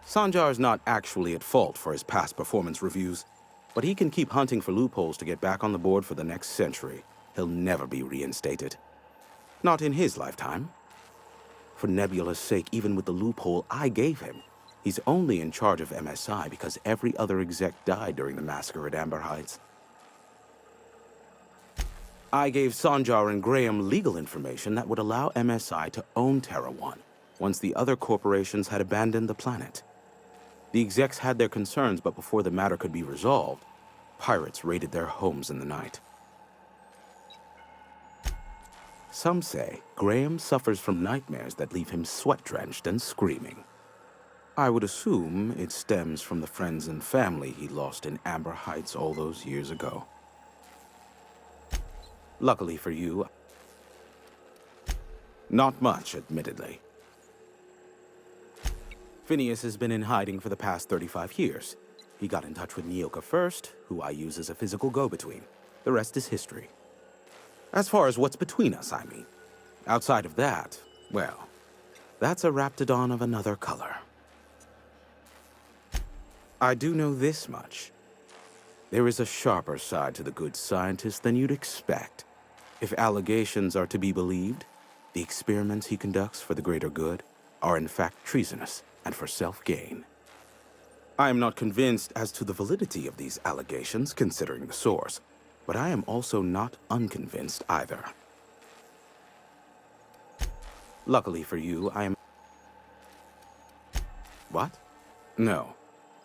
Sanjar is not actually at fault for his past performance reviews, but he can keep hunting for loopholes to get back on the board for the next century. He'll never be reinstated. Not in his lifetime. For Nebula's sake, even with the loophole I gave him, he's only in charge of MSI because every other exec died during the massacre at Amber Heights. I gave Sanjar and Graham legal information that would allow MSI to own Terra 1 once the other corporations had abandoned the planet. The execs had their concerns, but before the matter could be resolved, pirates raided their homes in the night. Some say Graham suffers from nightmares that leave him sweat-drenched and screaming. I would assume it stems from the friends and family he lost in Amber Heights all those years ago. Luckily for you, not much, admittedly. Phineas has been in hiding for the past 35 years. He got in touch with Nyoka first, who I use as a physical go-between. The rest is history. As far as what's between us, I mean. Outside of that, well, that's a Raptidon of another color. I do know this much. There is a sharper side to the good scientist than you'd expect. If allegations are to be believed, the experiments he conducts for the greater good are in fact treasonous and for self-gain. I am not convinced as to the validity of these allegations, considering the source, but I am also not unconvinced either. Luckily for you, I am... What? No.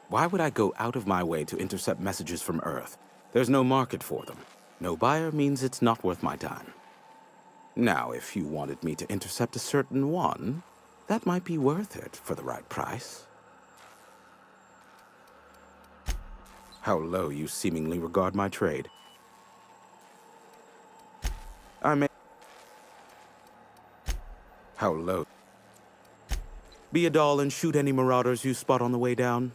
Why would I go out of my way to intercept messages from Earth? There's no market for them. No buyer means it's not worth my time. Now, if you wanted me to intercept a certain one, that might be worth it for the right price. How low you seemingly regard my trade. I may... How low... Be a doll and shoot any marauders you spot on the way down.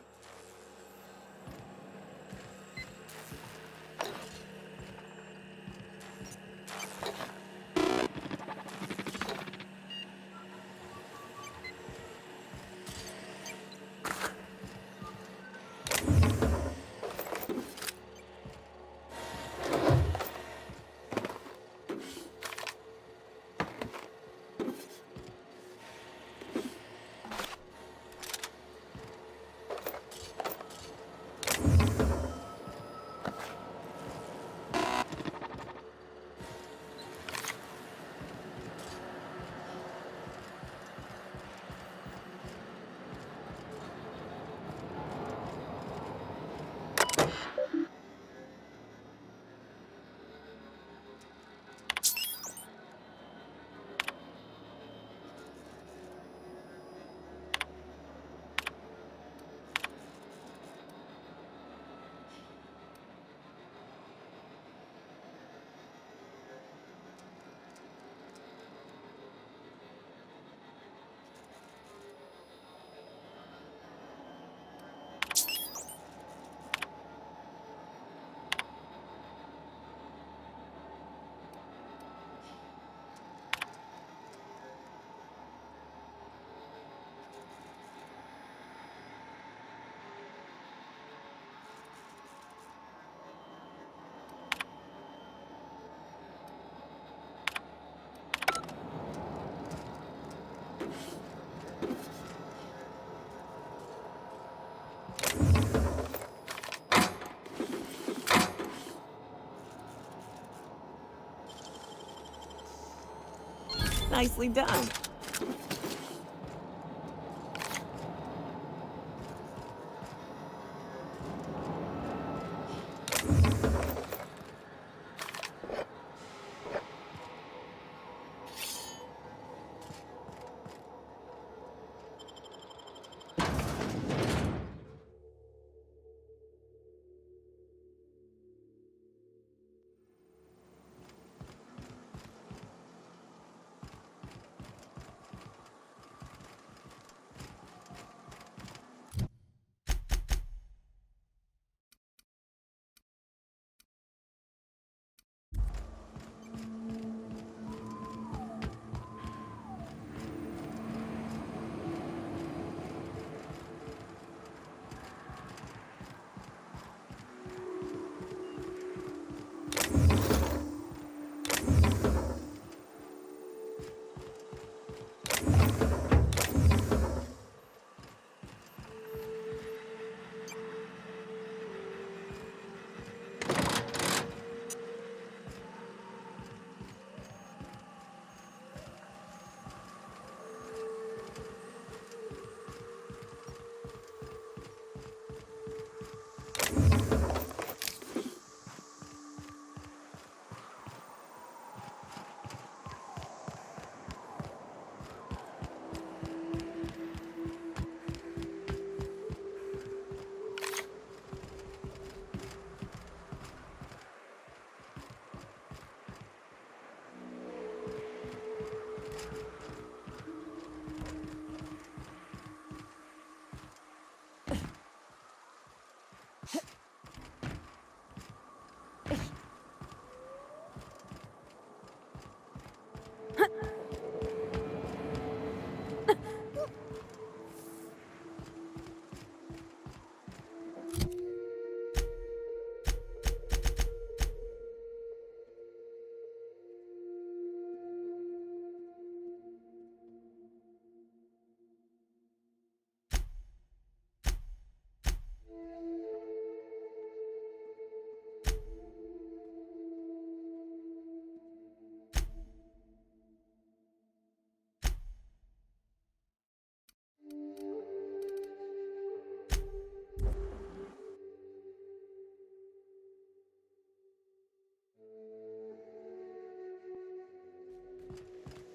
Nicely done.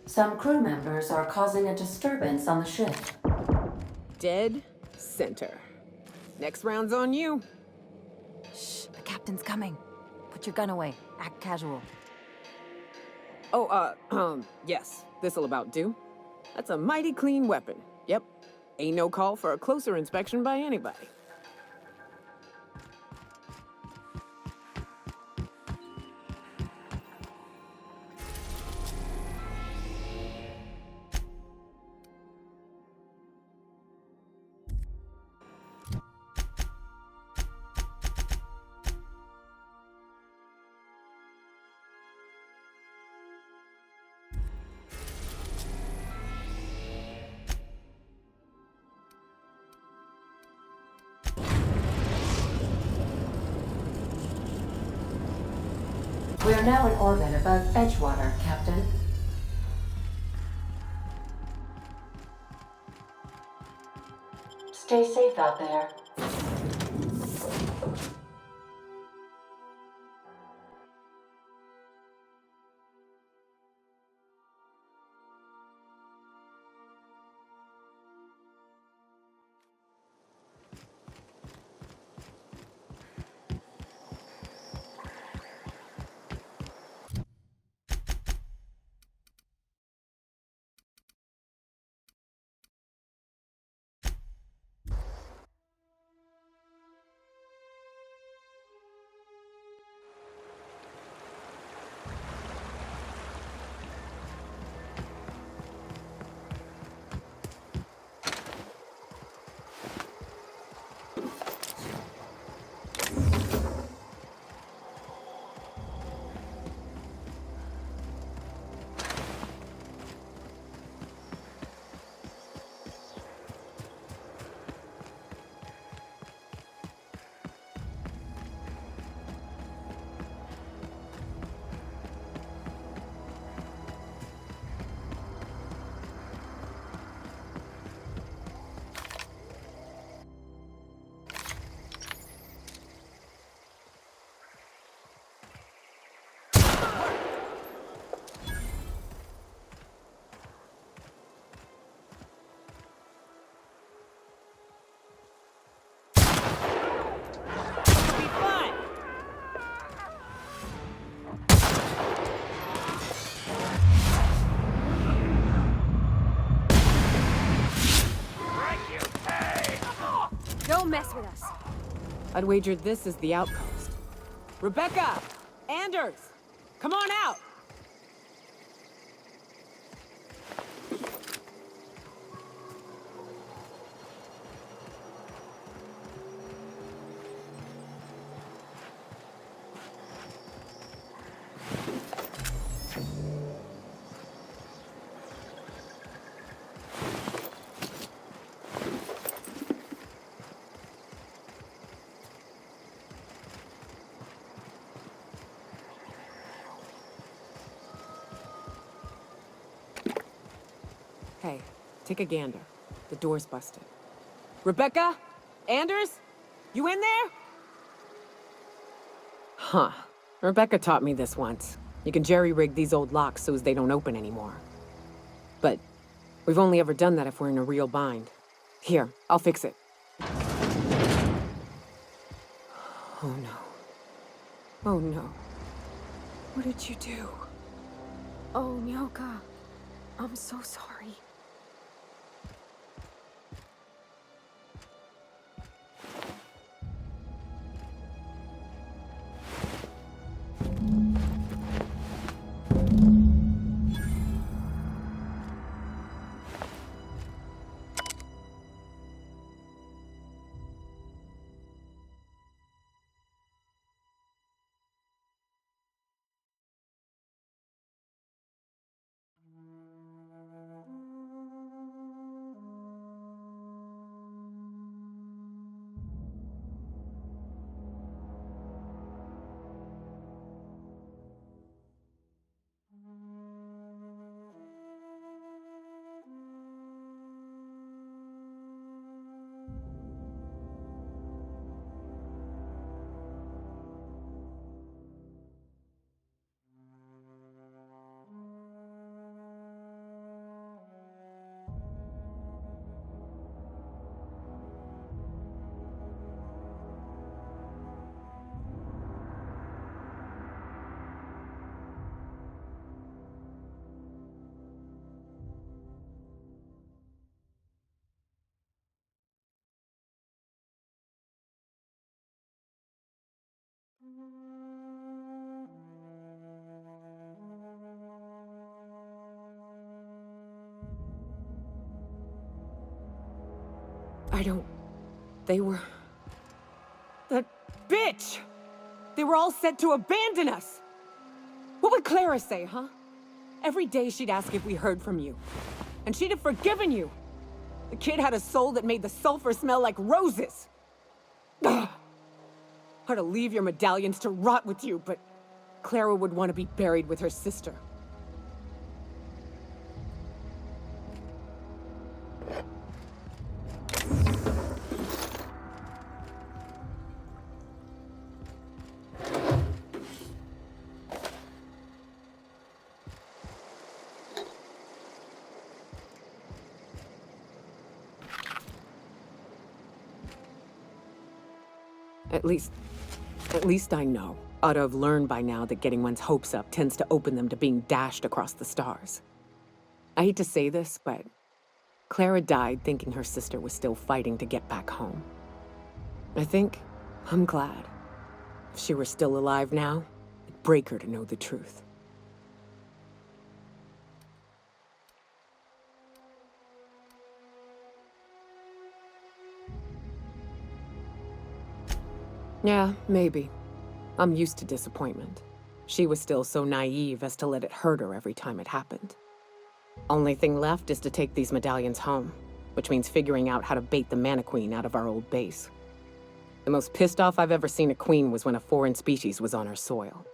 Some crew members are causing a disturbance on the ship. Dead center. Next round's on you. Shh, the captain's coming. Put your gun away. Act casual. Oh, yes. This'll about do. That's a mighty clean weapon. Yep. Ain't no call for a closer inspection by anybody. We are now in orbit above Edgewater, Captain. Stay safe out there. Don't mess with us. I'd wager this is the outpost. Rebecca! Anders! Come on out! Hey, take a gander. The door's busted. Rebecca? Anders? You in there? Huh. Rebecca taught me this once. You can jerry-rig these old locks so as they don't open anymore. But we've only ever done that if we're in a real bind. Here, I'll fix it. Oh no. Oh no. What did you do? Oh, Nyoka. I'm so sorry. I don't... They were... That bitch! They were all set to abandon us! What would Clara say, huh? Every day she'd ask if we heard from you. And she'd have forgiven you. The kid had a soul that made the sulfur smell like roses. Ugh. Or to leave your medallions to rot with you, but Clara would want to be buried with her sister. At least I know. Ought to have learned by now that getting one's hopes up tends to open them to being dashed across the stars. I hate to say this, but Clara died thinking her sister was still fighting to get back home. I'm glad. If she were still alive now, it'd break her to know the truth. Yeah, maybe. I'm used to disappointment. She was still so naive as to let it hurt her every time it happened. Only thing left is to take these medallions home, which means figuring out how to bait the Mantiqueen out of our old base. The most pissed off I've ever seen a queen was when a foreign species was on her soil.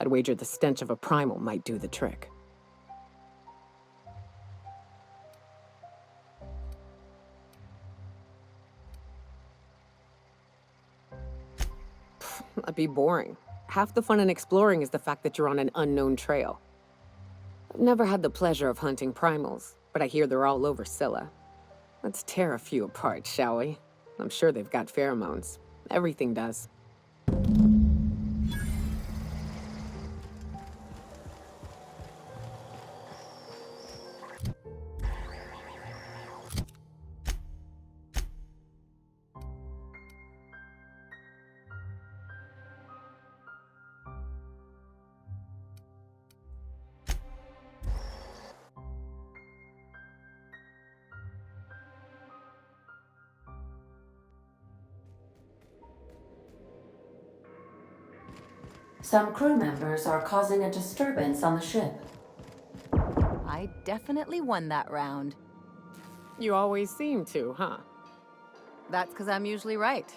I'd wager the stench of a primal might do the trick. That'd be boring. Half the fun in exploring is the fact that you're on an unknown trail. I've never had the pleasure of hunting primals, but I hear they're all over Scylla. Let's tear a few apart, shall we? I'm sure they've got pheromones. Everything does. Some crew members are causing a disturbance on the ship. I definitely won that round. You always seem to, huh? That's because I'm usually right.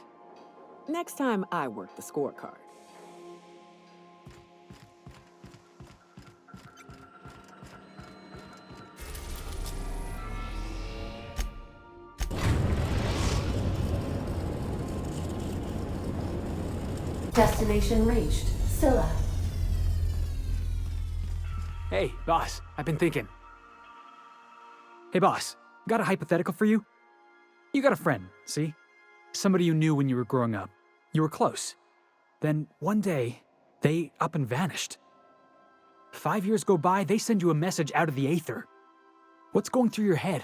Next time, I work the scorecard. Destination reached. Scylla. Hey, boss. I've been thinking. Hey, boss. Got a hypothetical for you? You got a friend, see? Somebody you knew when you were growing up. You were close. Then, one day, they up and vanished. 5 years go by, they send you a message out of the aether. What's going through your head?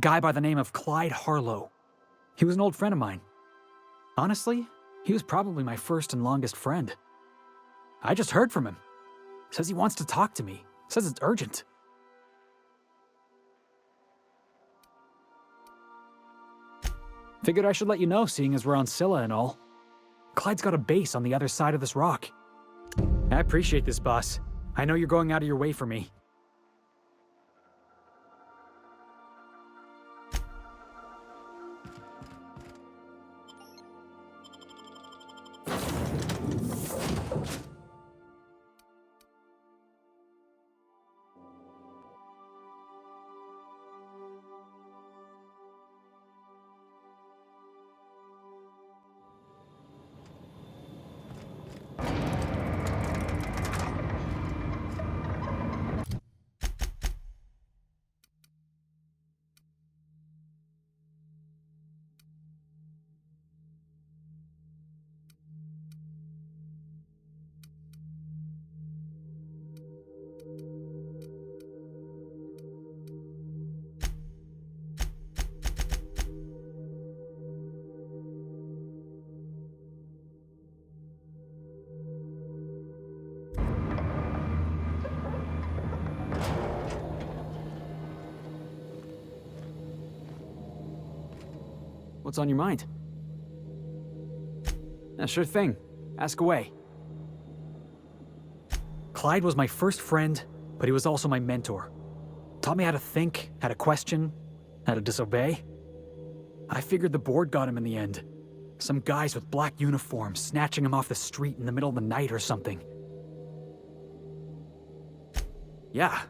Guy by the name of Clyde Harlow. He was an old friend of mine. Honestly, he was probably my first and longest friend. I just heard from him. Says he wants to talk to me. Says it's urgent. Figured I should let you know, seeing as we're on Scylla and all. Clyde's got a base on the other side of this rock. I appreciate this, boss. I know you're going out of your way for me. What's on your mind? Yeah, sure thing. Ask away. Clyde was my first friend, but he was also my mentor. Taught me how to think, how to question, how to disobey. I figured the board got him in the end. Some guys with black uniforms snatching him off the street in the middle of the night or something. Yeah,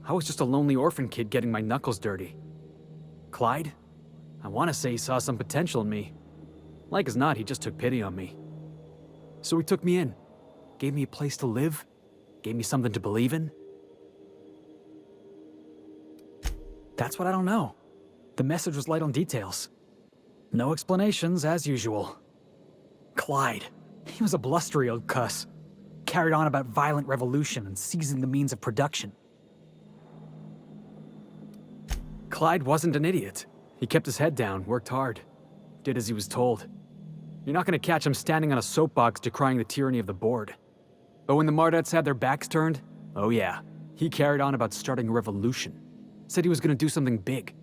I was just a lonely orphan kid getting my knuckles dirty. Clyde? I want to say he saw some potential in me. Like as not, he just took pity on me. So he took me in, gave me a place to live, gave me something to believe in. That's what I don't know. The message was light on details. No explanations, as usual. Clyde. He was a blustery old cuss. Carried on about violent revolution and seizing the means of production. Clyde wasn't an idiot. He kept his head down, worked hard. Did as he was told. You're not gonna catch him standing on a soapbox decrying the tyranny of the board. But when the Mardettes had their backs turned, oh yeah, he carried on about starting a revolution. Said he was gonna do something big.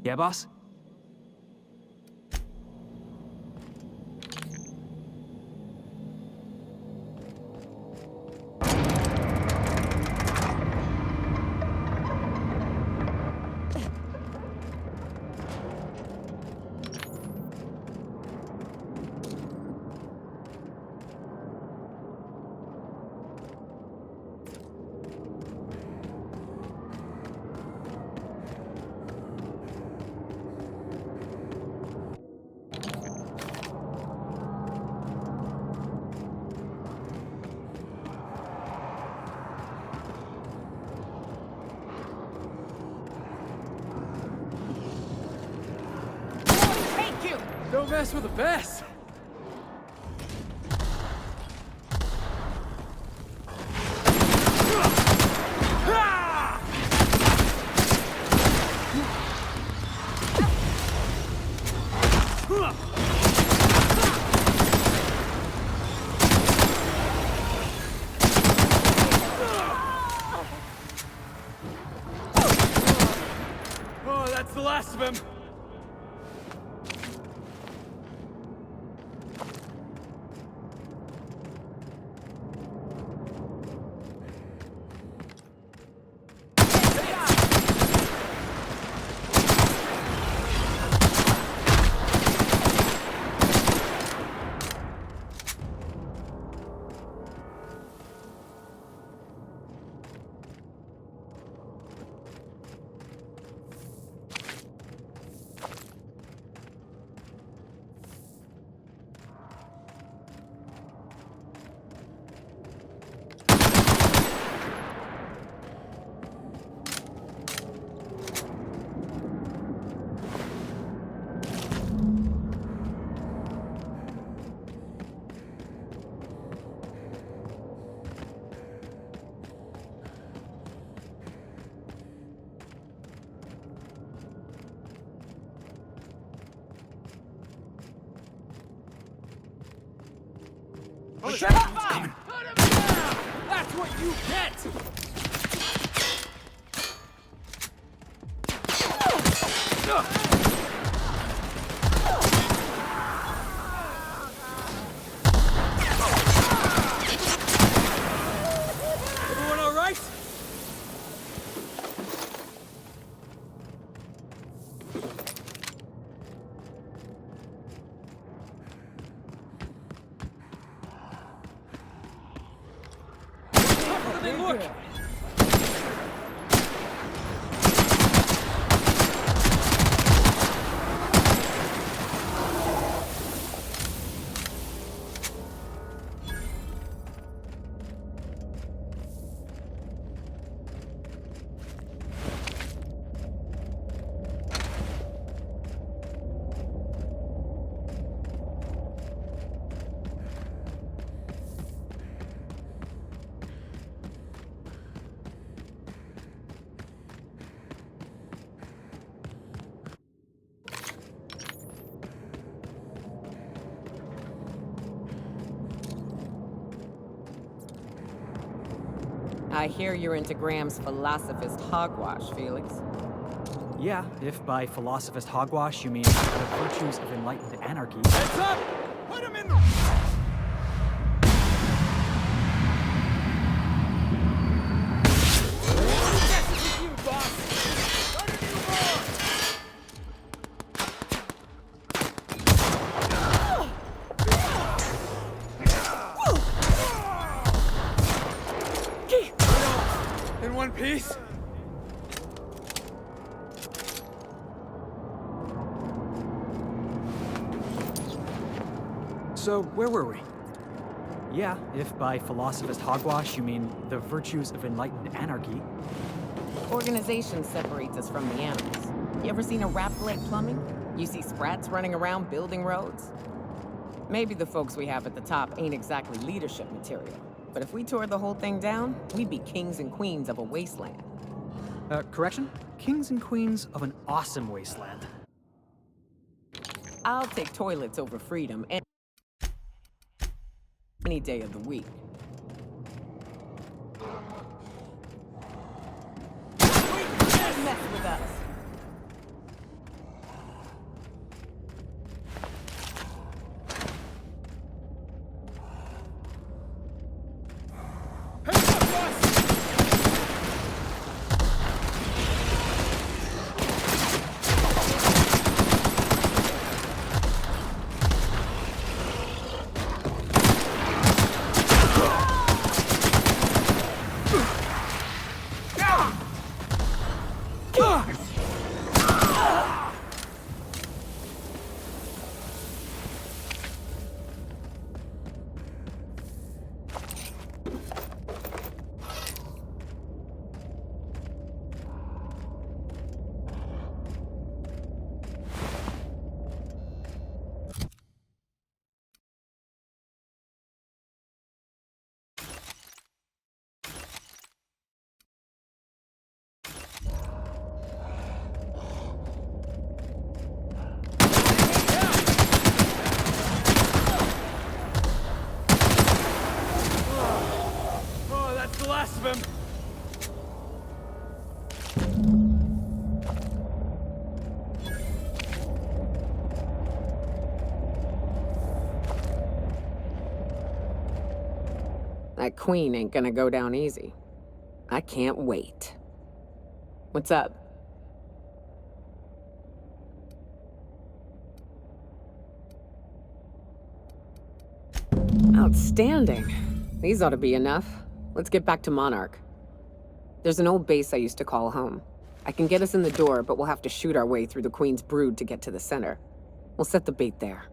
Yeah, boss? Don't mess with the best! Oh, that's the last of him! Shut up! Coming. That's what you get! Everyone all right? Look! I hear you're into Graham's philosophist hogwash, Felix. Yeah, if by philosophist hogwash you mean the virtues of enlightened anarchy. Heads up! Put him in the... This is you, boss! Gotta do more! In one piece? So, where were we? Yeah, if by philosophist hogwash you mean the virtues of enlightened anarchy. Organization separates us from the animals. You ever seen a rat like plumbing? You see sprats running around building roads? Maybe the folks we have at the top ain't exactly leadership material. But if we tore the whole thing down, we'd be kings and queens of a wasteland. Correction? Kings and queens of an awesome wasteland. I'll take toilets over freedom any day of the week. Don't mess with us. That queen ain't gonna go down easy. I can't wait. What's up? Outstanding. These ought to be enough. Let's get back to Monarch. There's an old base I used to call home. I can get us in the door, but we'll have to shoot our way through the Queen's brood to get to the center. We'll set the bait there.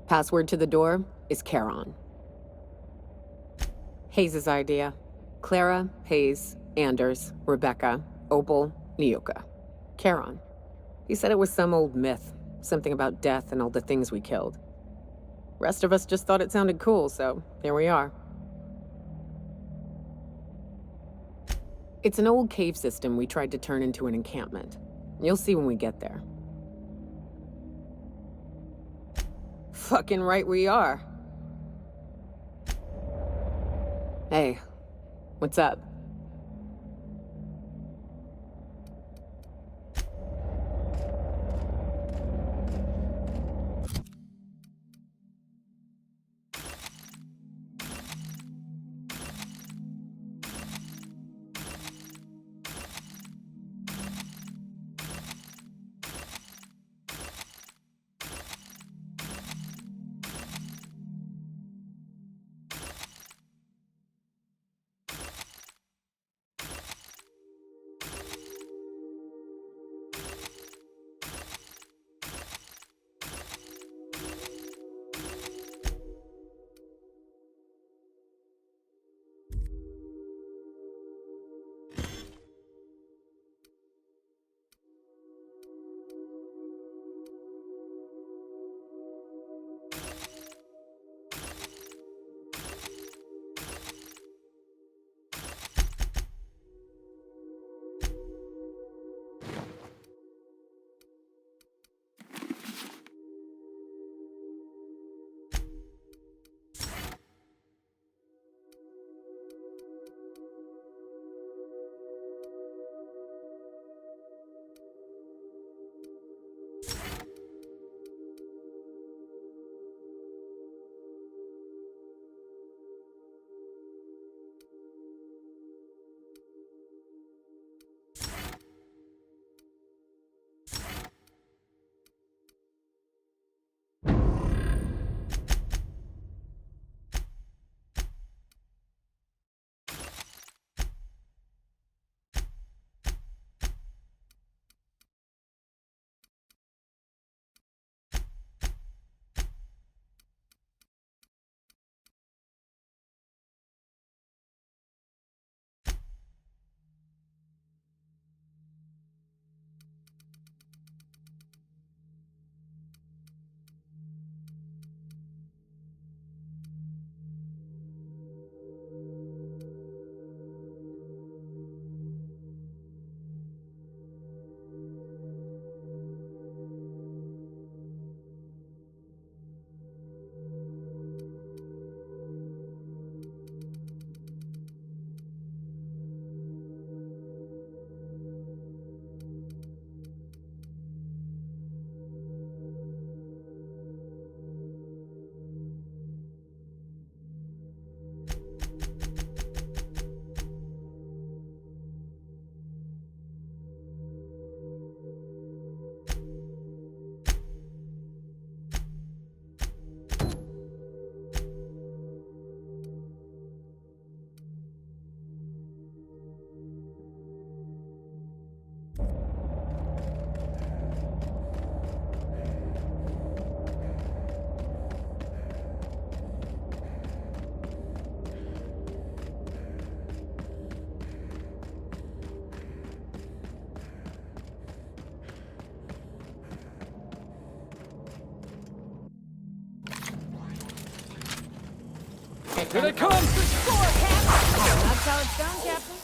Password to the door is Charon. Hayes' idea. Clara, Hayes, Anders, Rebecca, Opal, Nyoka. Charon. He said it was some old myth, something about death and all the things we killed. Rest of us just thought it sounded cool, so here we are. It's an old cave system we tried to turn into an encampment. You'll see when we get there. Fucking right we are. Hey, what's up? Here they come! That's how it's done, Captain.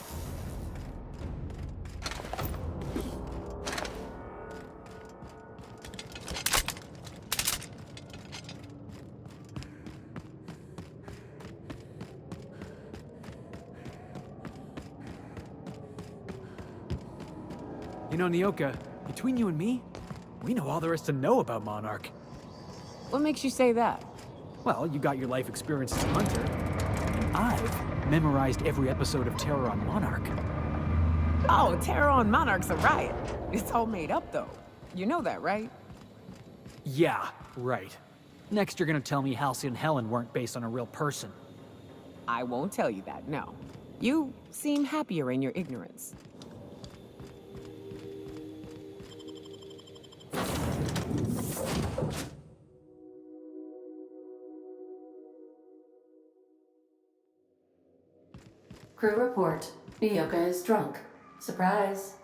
You know, Nyoka, between you and me, we know all there is to know about Monarch. What makes you say that? Well, you got your life experience as a hunter, and I've memorized every episode of Terror on Monarch. Oh, Terror on Monarch's a riot. It's all made up, though. You know that, right? Yeah, right. Next, you're gonna tell me Halsey and Helen weren't based on a real person. I won't tell you that, no. You seem happier in your ignorance. Crew report. Nyoka is drunk. Surprise.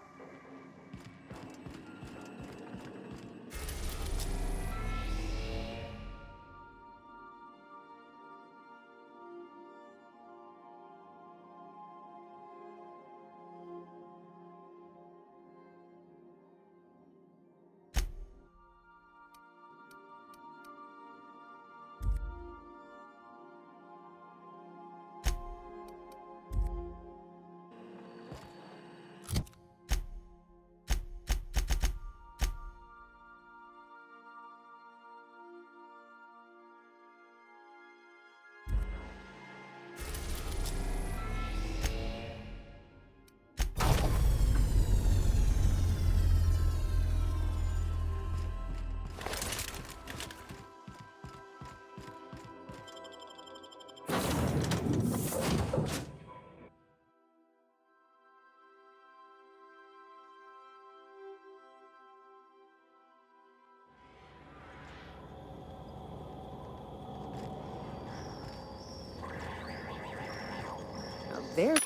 There's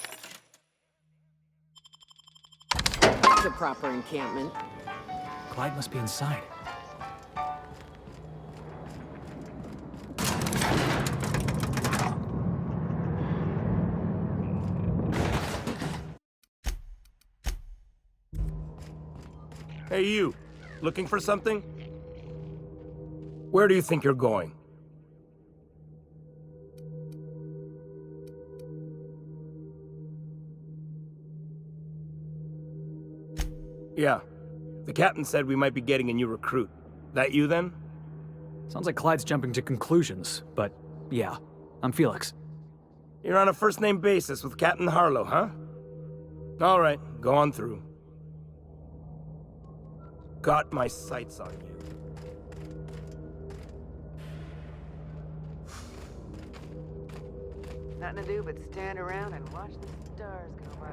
a proper encampment. Clyde must be inside. Hey, you. Looking for something? Where do you think you're going? Yeah. The captain said we might be getting a new recruit. That you, then? Sounds like Clyde's jumping to conclusions, but yeah, I'm Felix. You're on a first-name basis with Captain Harlow, huh? All right, go on through. Got my sights on you. Nothing to do but stand around and watch the stars go by.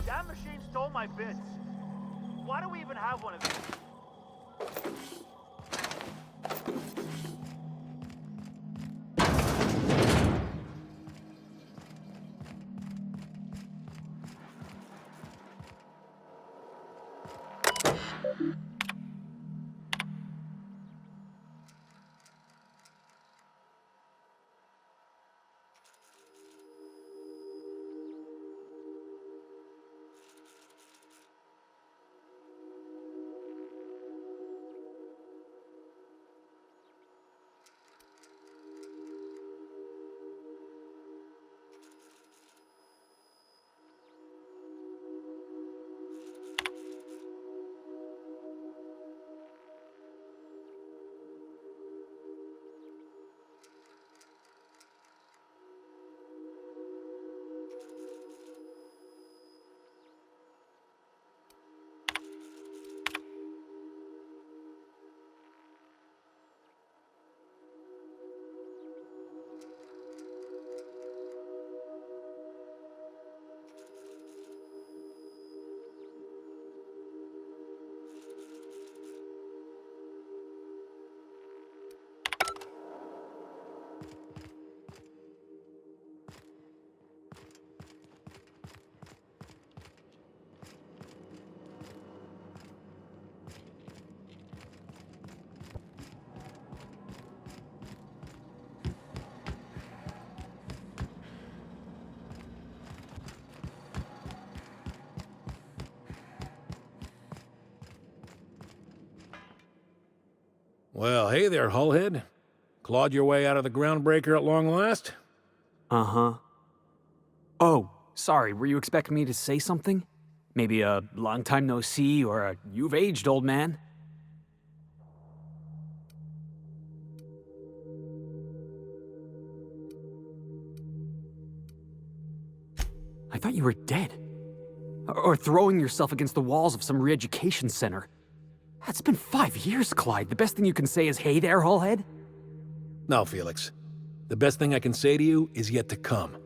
That machine stole my bits. Why do we even have one of these? Well, hey there, Hullhead. Clawed your way out of the groundbreaker at long last? Uh-huh. Oh, sorry, were you expecting me to say something? Maybe a long time no see, or a you've aged, old man? I thought you were dead. Or throwing yourself against the walls of some re-education center. It's been 5 years, Clyde. The best thing you can say is, hey there, Hullhead? No, Felix. The best thing I can say to you is yet to come.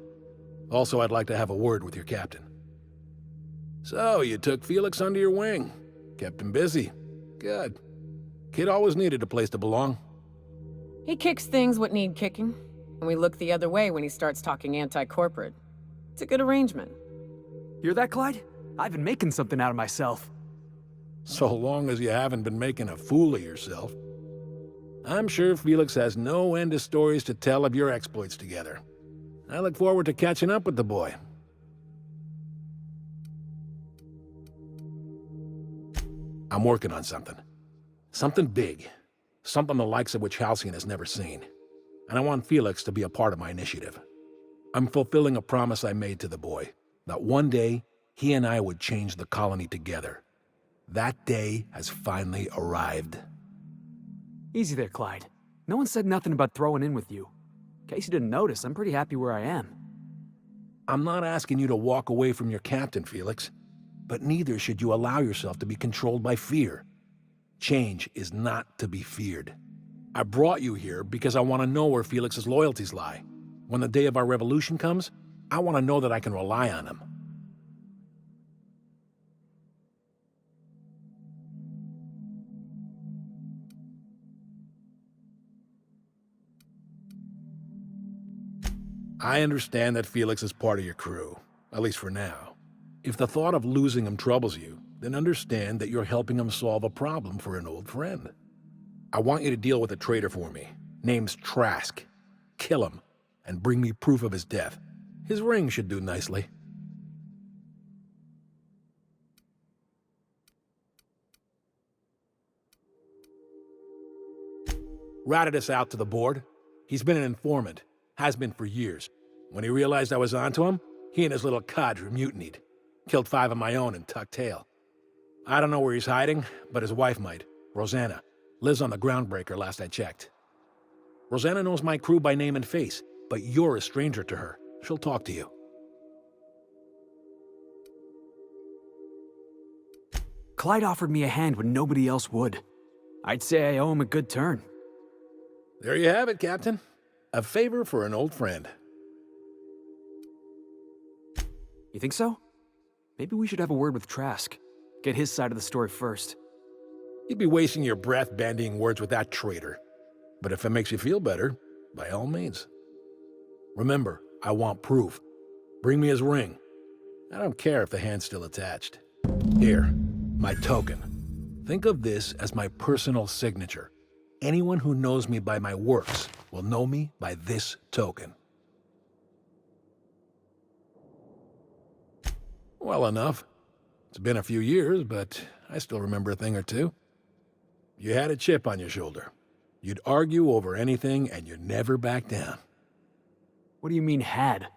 Also, I'd like to have a word with your captain. So, you took Felix under your wing. Kept him busy. Good. Kid always needed a place to belong. He kicks things what need kicking, and we look the other way when he starts talking anti-corporate. It's a good arrangement. Hear that, Clyde? I've been making something out of myself. So long as you haven't been making a fool of yourself. I'm sure Felix has no end of stories to tell of your exploits together. I look forward to catching up with the boy. I'm working on something. Something big. Something the likes of which Halcyon has never seen. And I want Felix to be a part of my initiative. I'm fulfilling a promise I made to the boy, that one day he and I would change the colony together. That day has finally arrived. Easy there, Clyde. No one said nothing about throwing in with you. In case you didn't notice, I'm pretty happy where I am. I'm not asking you to walk away from your captain, Felix. But neither should you allow yourself to be controlled by fear. Change is not to be feared. I brought you here because I want to know where Felix's loyalties lie. When the day of our revolution comes, I want to know that I can rely on him. I understand that Felix is part of your crew, at least for now. If the thought of losing him troubles you, then understand that you're helping him solve a problem for an old friend. I want you to deal with a traitor for me. Name's Trask. Kill him, and bring me proof of his death. His ring should do nicely. Ratted us out to the board. He's been an informant. Has been for years. When he realized I was onto him, he and his little cadre mutinied. Killed 5 of my own and tucked tail. I don't know where he's hiding, but his wife might. Rosanna. Lives on the groundbreaker last I checked. Rosanna knows my crew by name and face, but you're a stranger to her. She'll talk to you. Clyde offered me a hand when nobody else would. I'd say I owe him a good turn. There you have it, Captain. A favor for an old friend. You think so? Maybe we should have a word with Trask. Get his side of the story first. You'd be wasting your breath bandying words with that traitor. But if it makes you feel better, by all means. Remember, I want proof. Bring me his ring. I don't care if the hand's still attached. Here, my token. Think of this as my personal signature. Anyone who knows me by my works will know me by this token. Well enough. It's been a few years, but I still remember a thing or two. You had a chip on your shoulder. You'd argue over anything, and you'd never back down. What do you mean, had?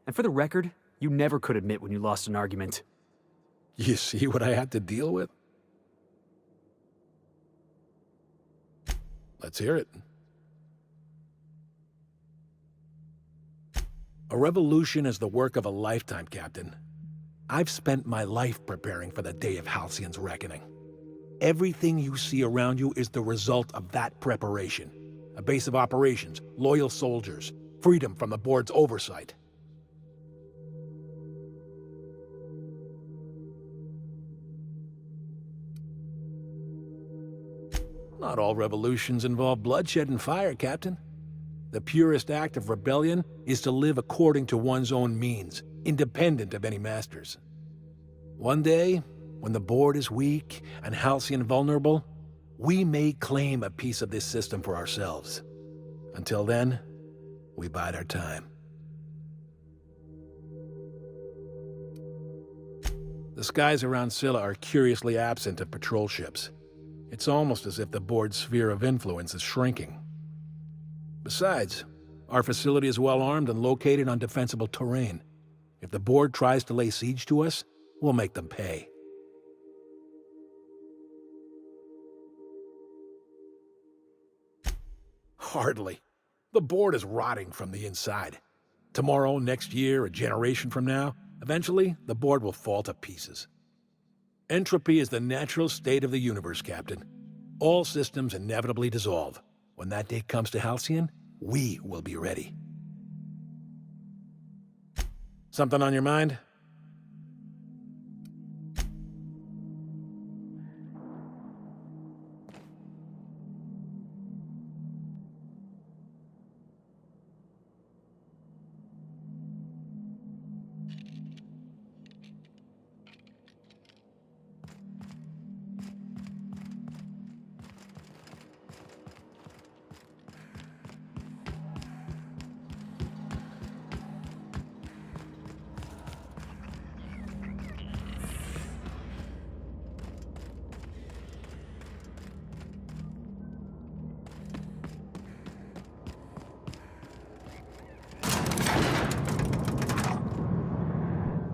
And for the record, you never could admit when you lost an argument. You see what I had to deal with? Let's hear it. A revolution is the work of a lifetime, Captain. I've spent my life preparing for the day of Halcyon's reckoning. Everything you see around you is the result of that preparation. A base of operations, loyal soldiers, freedom from the board's oversight. Not all revolutions involve bloodshed and fire, Captain. The purest act of rebellion is to live according to one's own means, independent of any masters. One day, when the board is weak and Halcyon vulnerable, we may claim a piece of this system for ourselves. Until then, we bide our time. The skies around Scylla are curiously absent of patrol ships. It's almost as if the board's sphere of influence is shrinking. Besides, our facility is well armed and located on defensible terrain. If the board tries to lay siege to us, we'll make them pay. Hardly. The board is rotting from the inside. Tomorrow, next year, a generation from now, eventually, the board will fall to pieces. Entropy is the natural state of the universe, Captain. All systems inevitably dissolve. When that day comes to Halcyon, we will be ready. Something on your mind?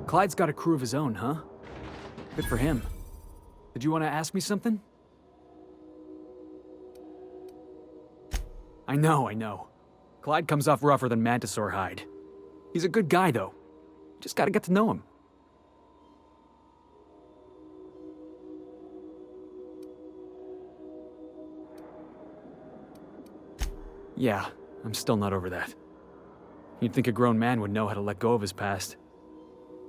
Clyde's got a crew of his own, huh? Good for him. Did you want to ask me something? I know. Clyde comes off rougher than Mantisaur hide. He's a good guy, though. Just gotta get to know him. Yeah, I'm still not over that. You'd think a grown man would know how to let go of his past.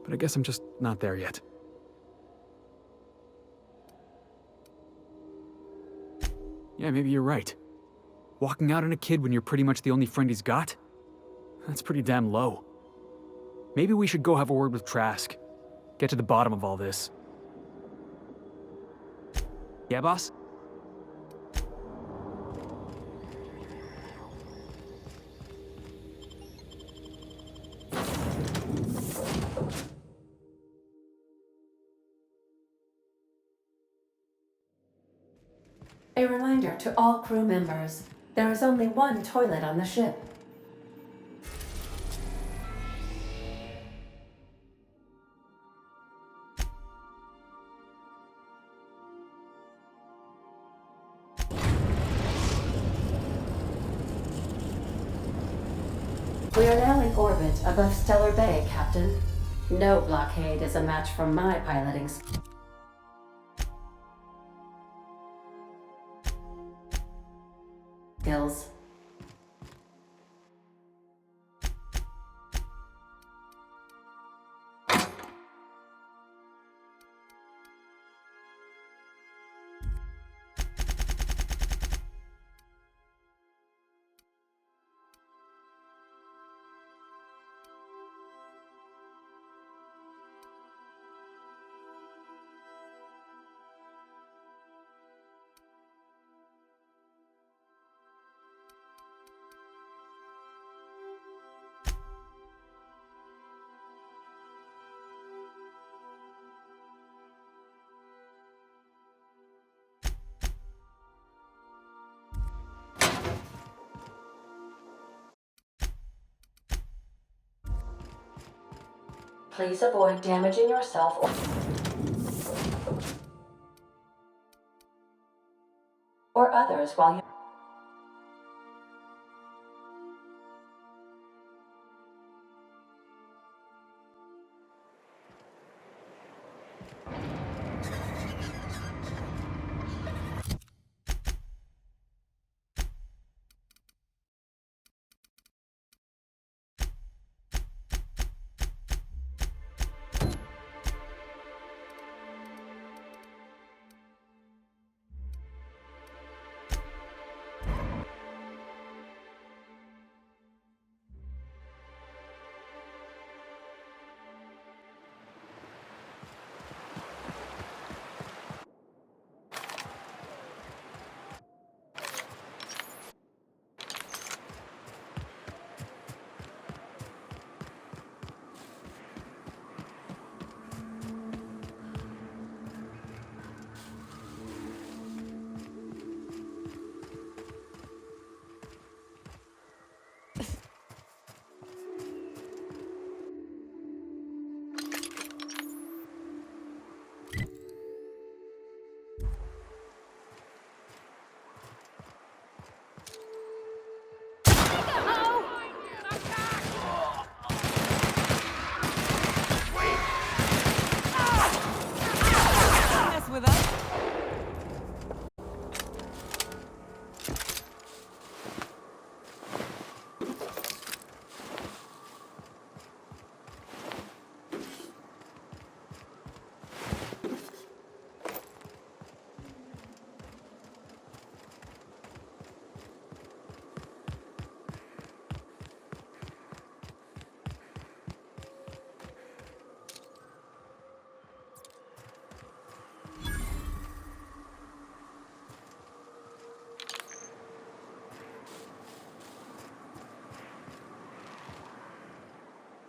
But I guess I'm just not there yet. Yeah, maybe you're right. Walking out on a kid when you're pretty much the only friend he's got? That's pretty damn low. Maybe we should go have a word with Trask. Get to the bottom of all this. Yeah, boss? A reminder to all crew members, there is only one toilet on the ship. We are now in orbit above Stellar Bay, Captain. No blockade is a match for my piloting skills. Please avoid damaging yourself or others while you...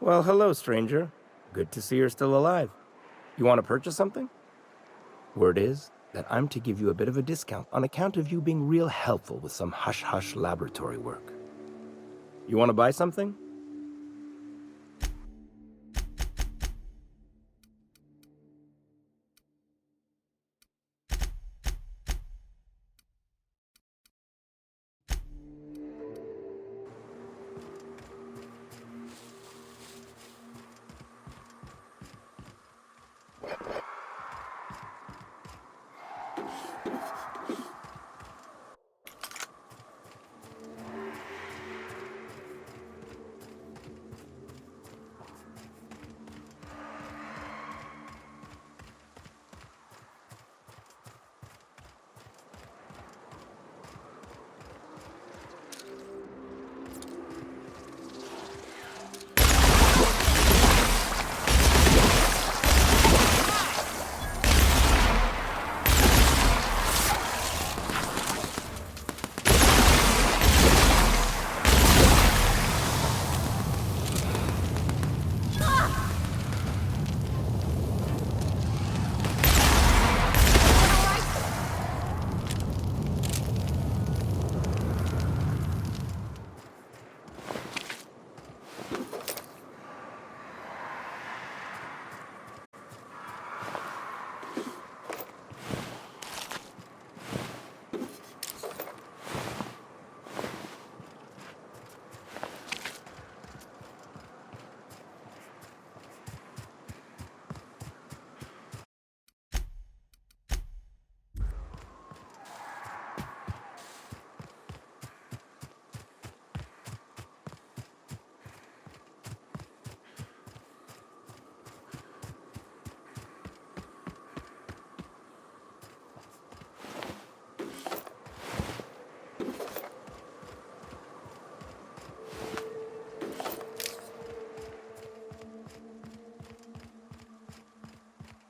Well, hello, stranger. Good to see you're still alive. You want to purchase something? Word is that I'm to give you a bit of a discount on account of you being real helpful with some hush-hush laboratory work. You want to buy something?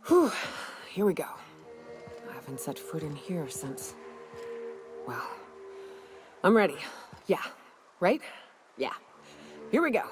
Whew, here we go. I haven't set foot in here since... Well, I'm ready. Yeah, right? Yeah. Here we go.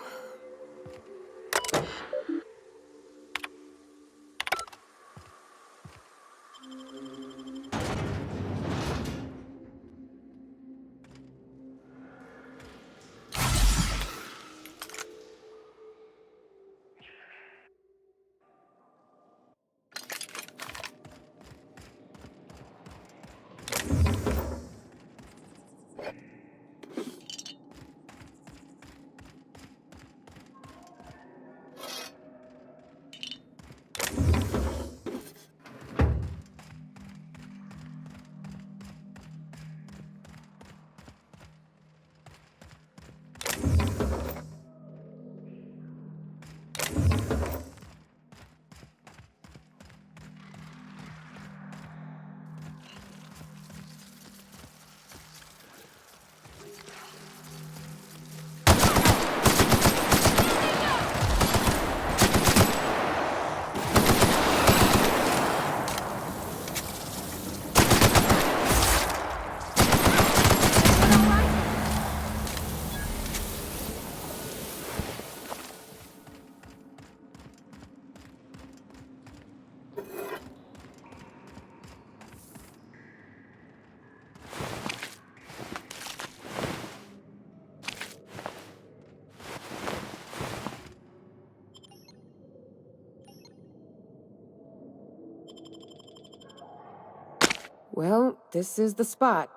Well, this is the spot.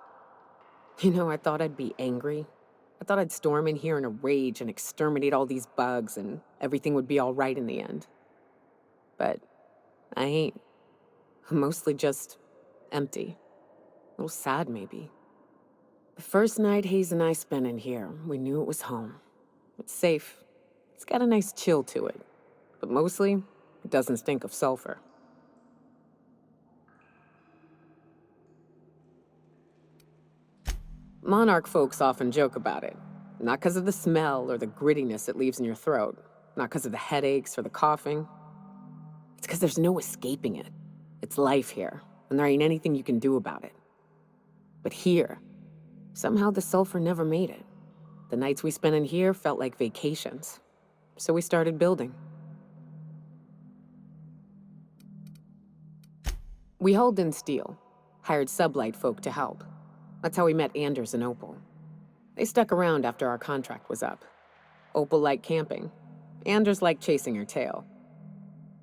You know, I thought I'd be angry. I thought I'd storm in here in a rage and exterminate all these bugs and everything would be all right in the end. But I ain't. I'm mostly just empty. A little sad, maybe. The first night Hayes and I spent in here, we knew it was home. It's safe. It's got a nice chill to it. But mostly, it doesn't stink of sulfur. Monarch folks often joke about it. Not because of the smell or the grittiness it leaves in your throat. Not because of the headaches or the coughing. It's because there's no escaping it. It's life here, and there ain't anything you can do about it. But here, somehow the sulfur never made it. The nights we spent in here felt like vacations. so we started building. We hauled in steel, hired sublight folk to help. That's how we met Anders and Opal. They stuck around after our contract was up. Opal liked camping. Anders liked chasing her tail.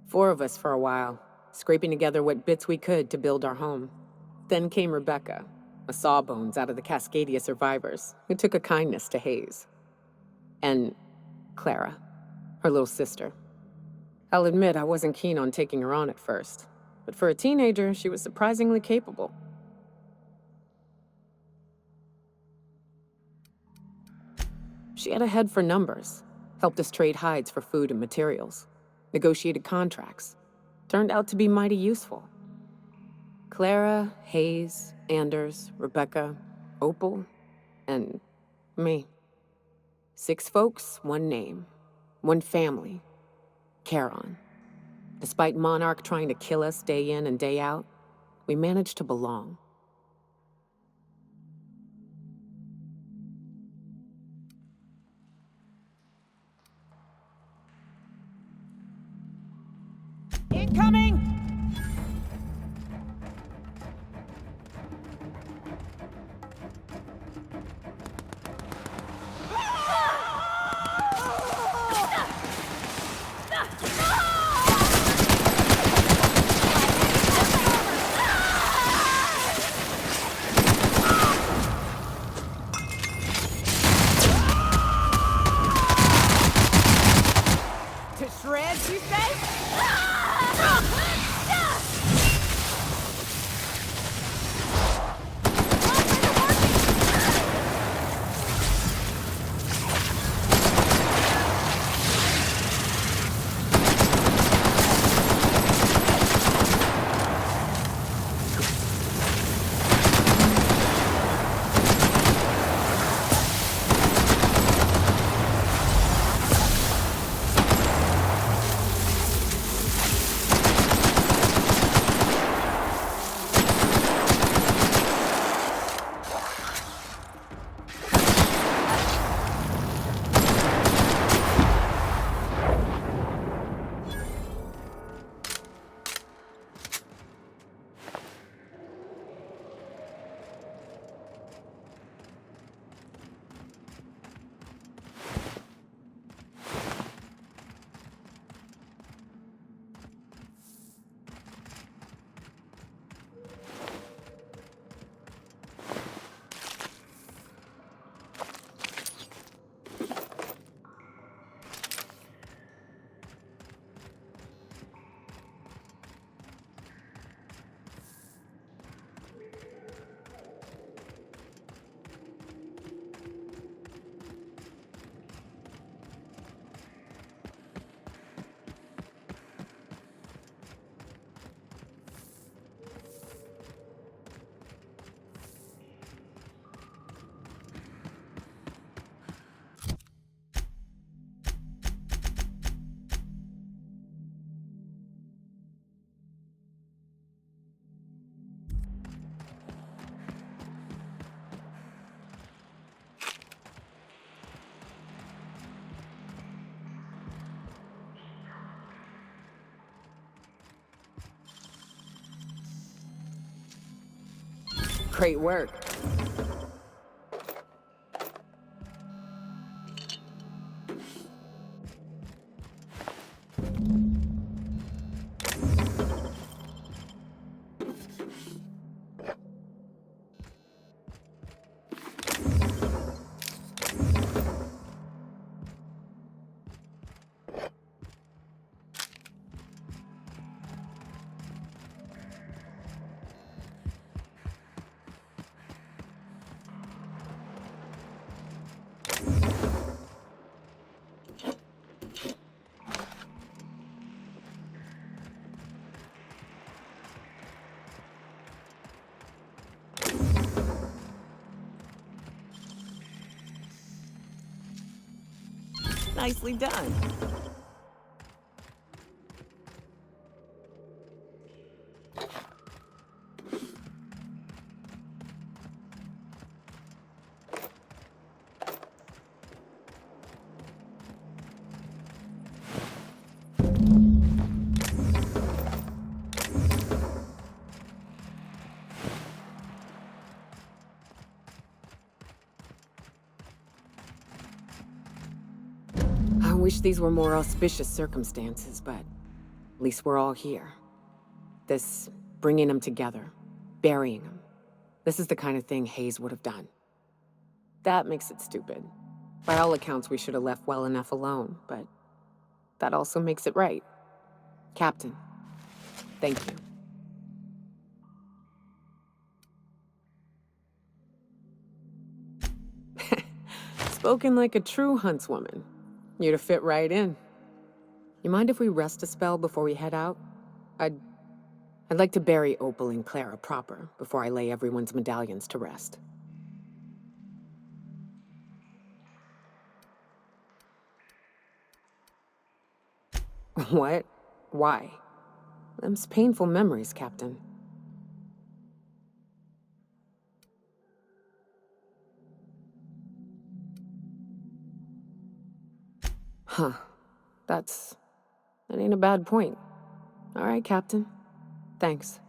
4 of us for a while, scraping together what bits we could to build our home. Then came Rebecca, a sawbones out of the Cascadia survivors, who took a kindness to Hayes. And Clara, her little sister. I'll admit I wasn't keen on taking her on at first, but for a teenager, she was surprisingly capable. She had a head for numbers, helped us trade hides for food and materials, negotiated contracts. Turned out to be mighty useful. Clara, Hayes, Anders, Rebecca, Opal, and me. 6 folks, 1 name, 1 family, Charon. Despite Monarch trying to kill us day in and day out, we managed to belong. Incoming! To shreds, you say? Great work. Nicely done. wish these were more auspicious circumstances, but at least we're all here. This bringing them together, burying them. This is the kind of thing Hayes would have done. That makes it stupid. By all accounts, we should have left well enough alone, but that also makes it right. Captain, thank you. Spoken like a true huntswoman. You'd have fit right in. You mind if we rest a spell before we head out? I'd like to bury Opal and Clara proper before I lay everyone's medallions to rest. What? Why? Them's painful memories, Captain. Huh. That ain't a bad point. All right, Captain. Thanks.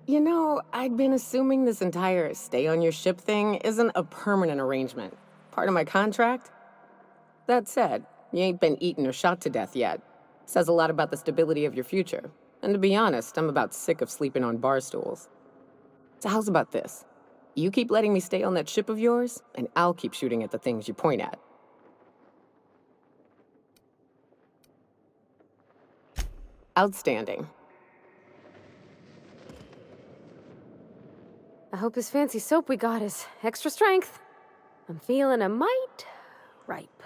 You know, I'd been assuming this entire stay on your ship thing isn't a permanent arrangement. Part of my contract? That said, you ain't been eaten or shot to death yet. Says a lot about the stability of your future. And to be honest, I'm about sick of sleeping on bar stools. So how's about this? You keep letting me stay on that ship of yours, and I'll keep shooting at the things you point at. Outstanding. I hope this fancy soap we got is extra strength. I'm feeling a mite ripe.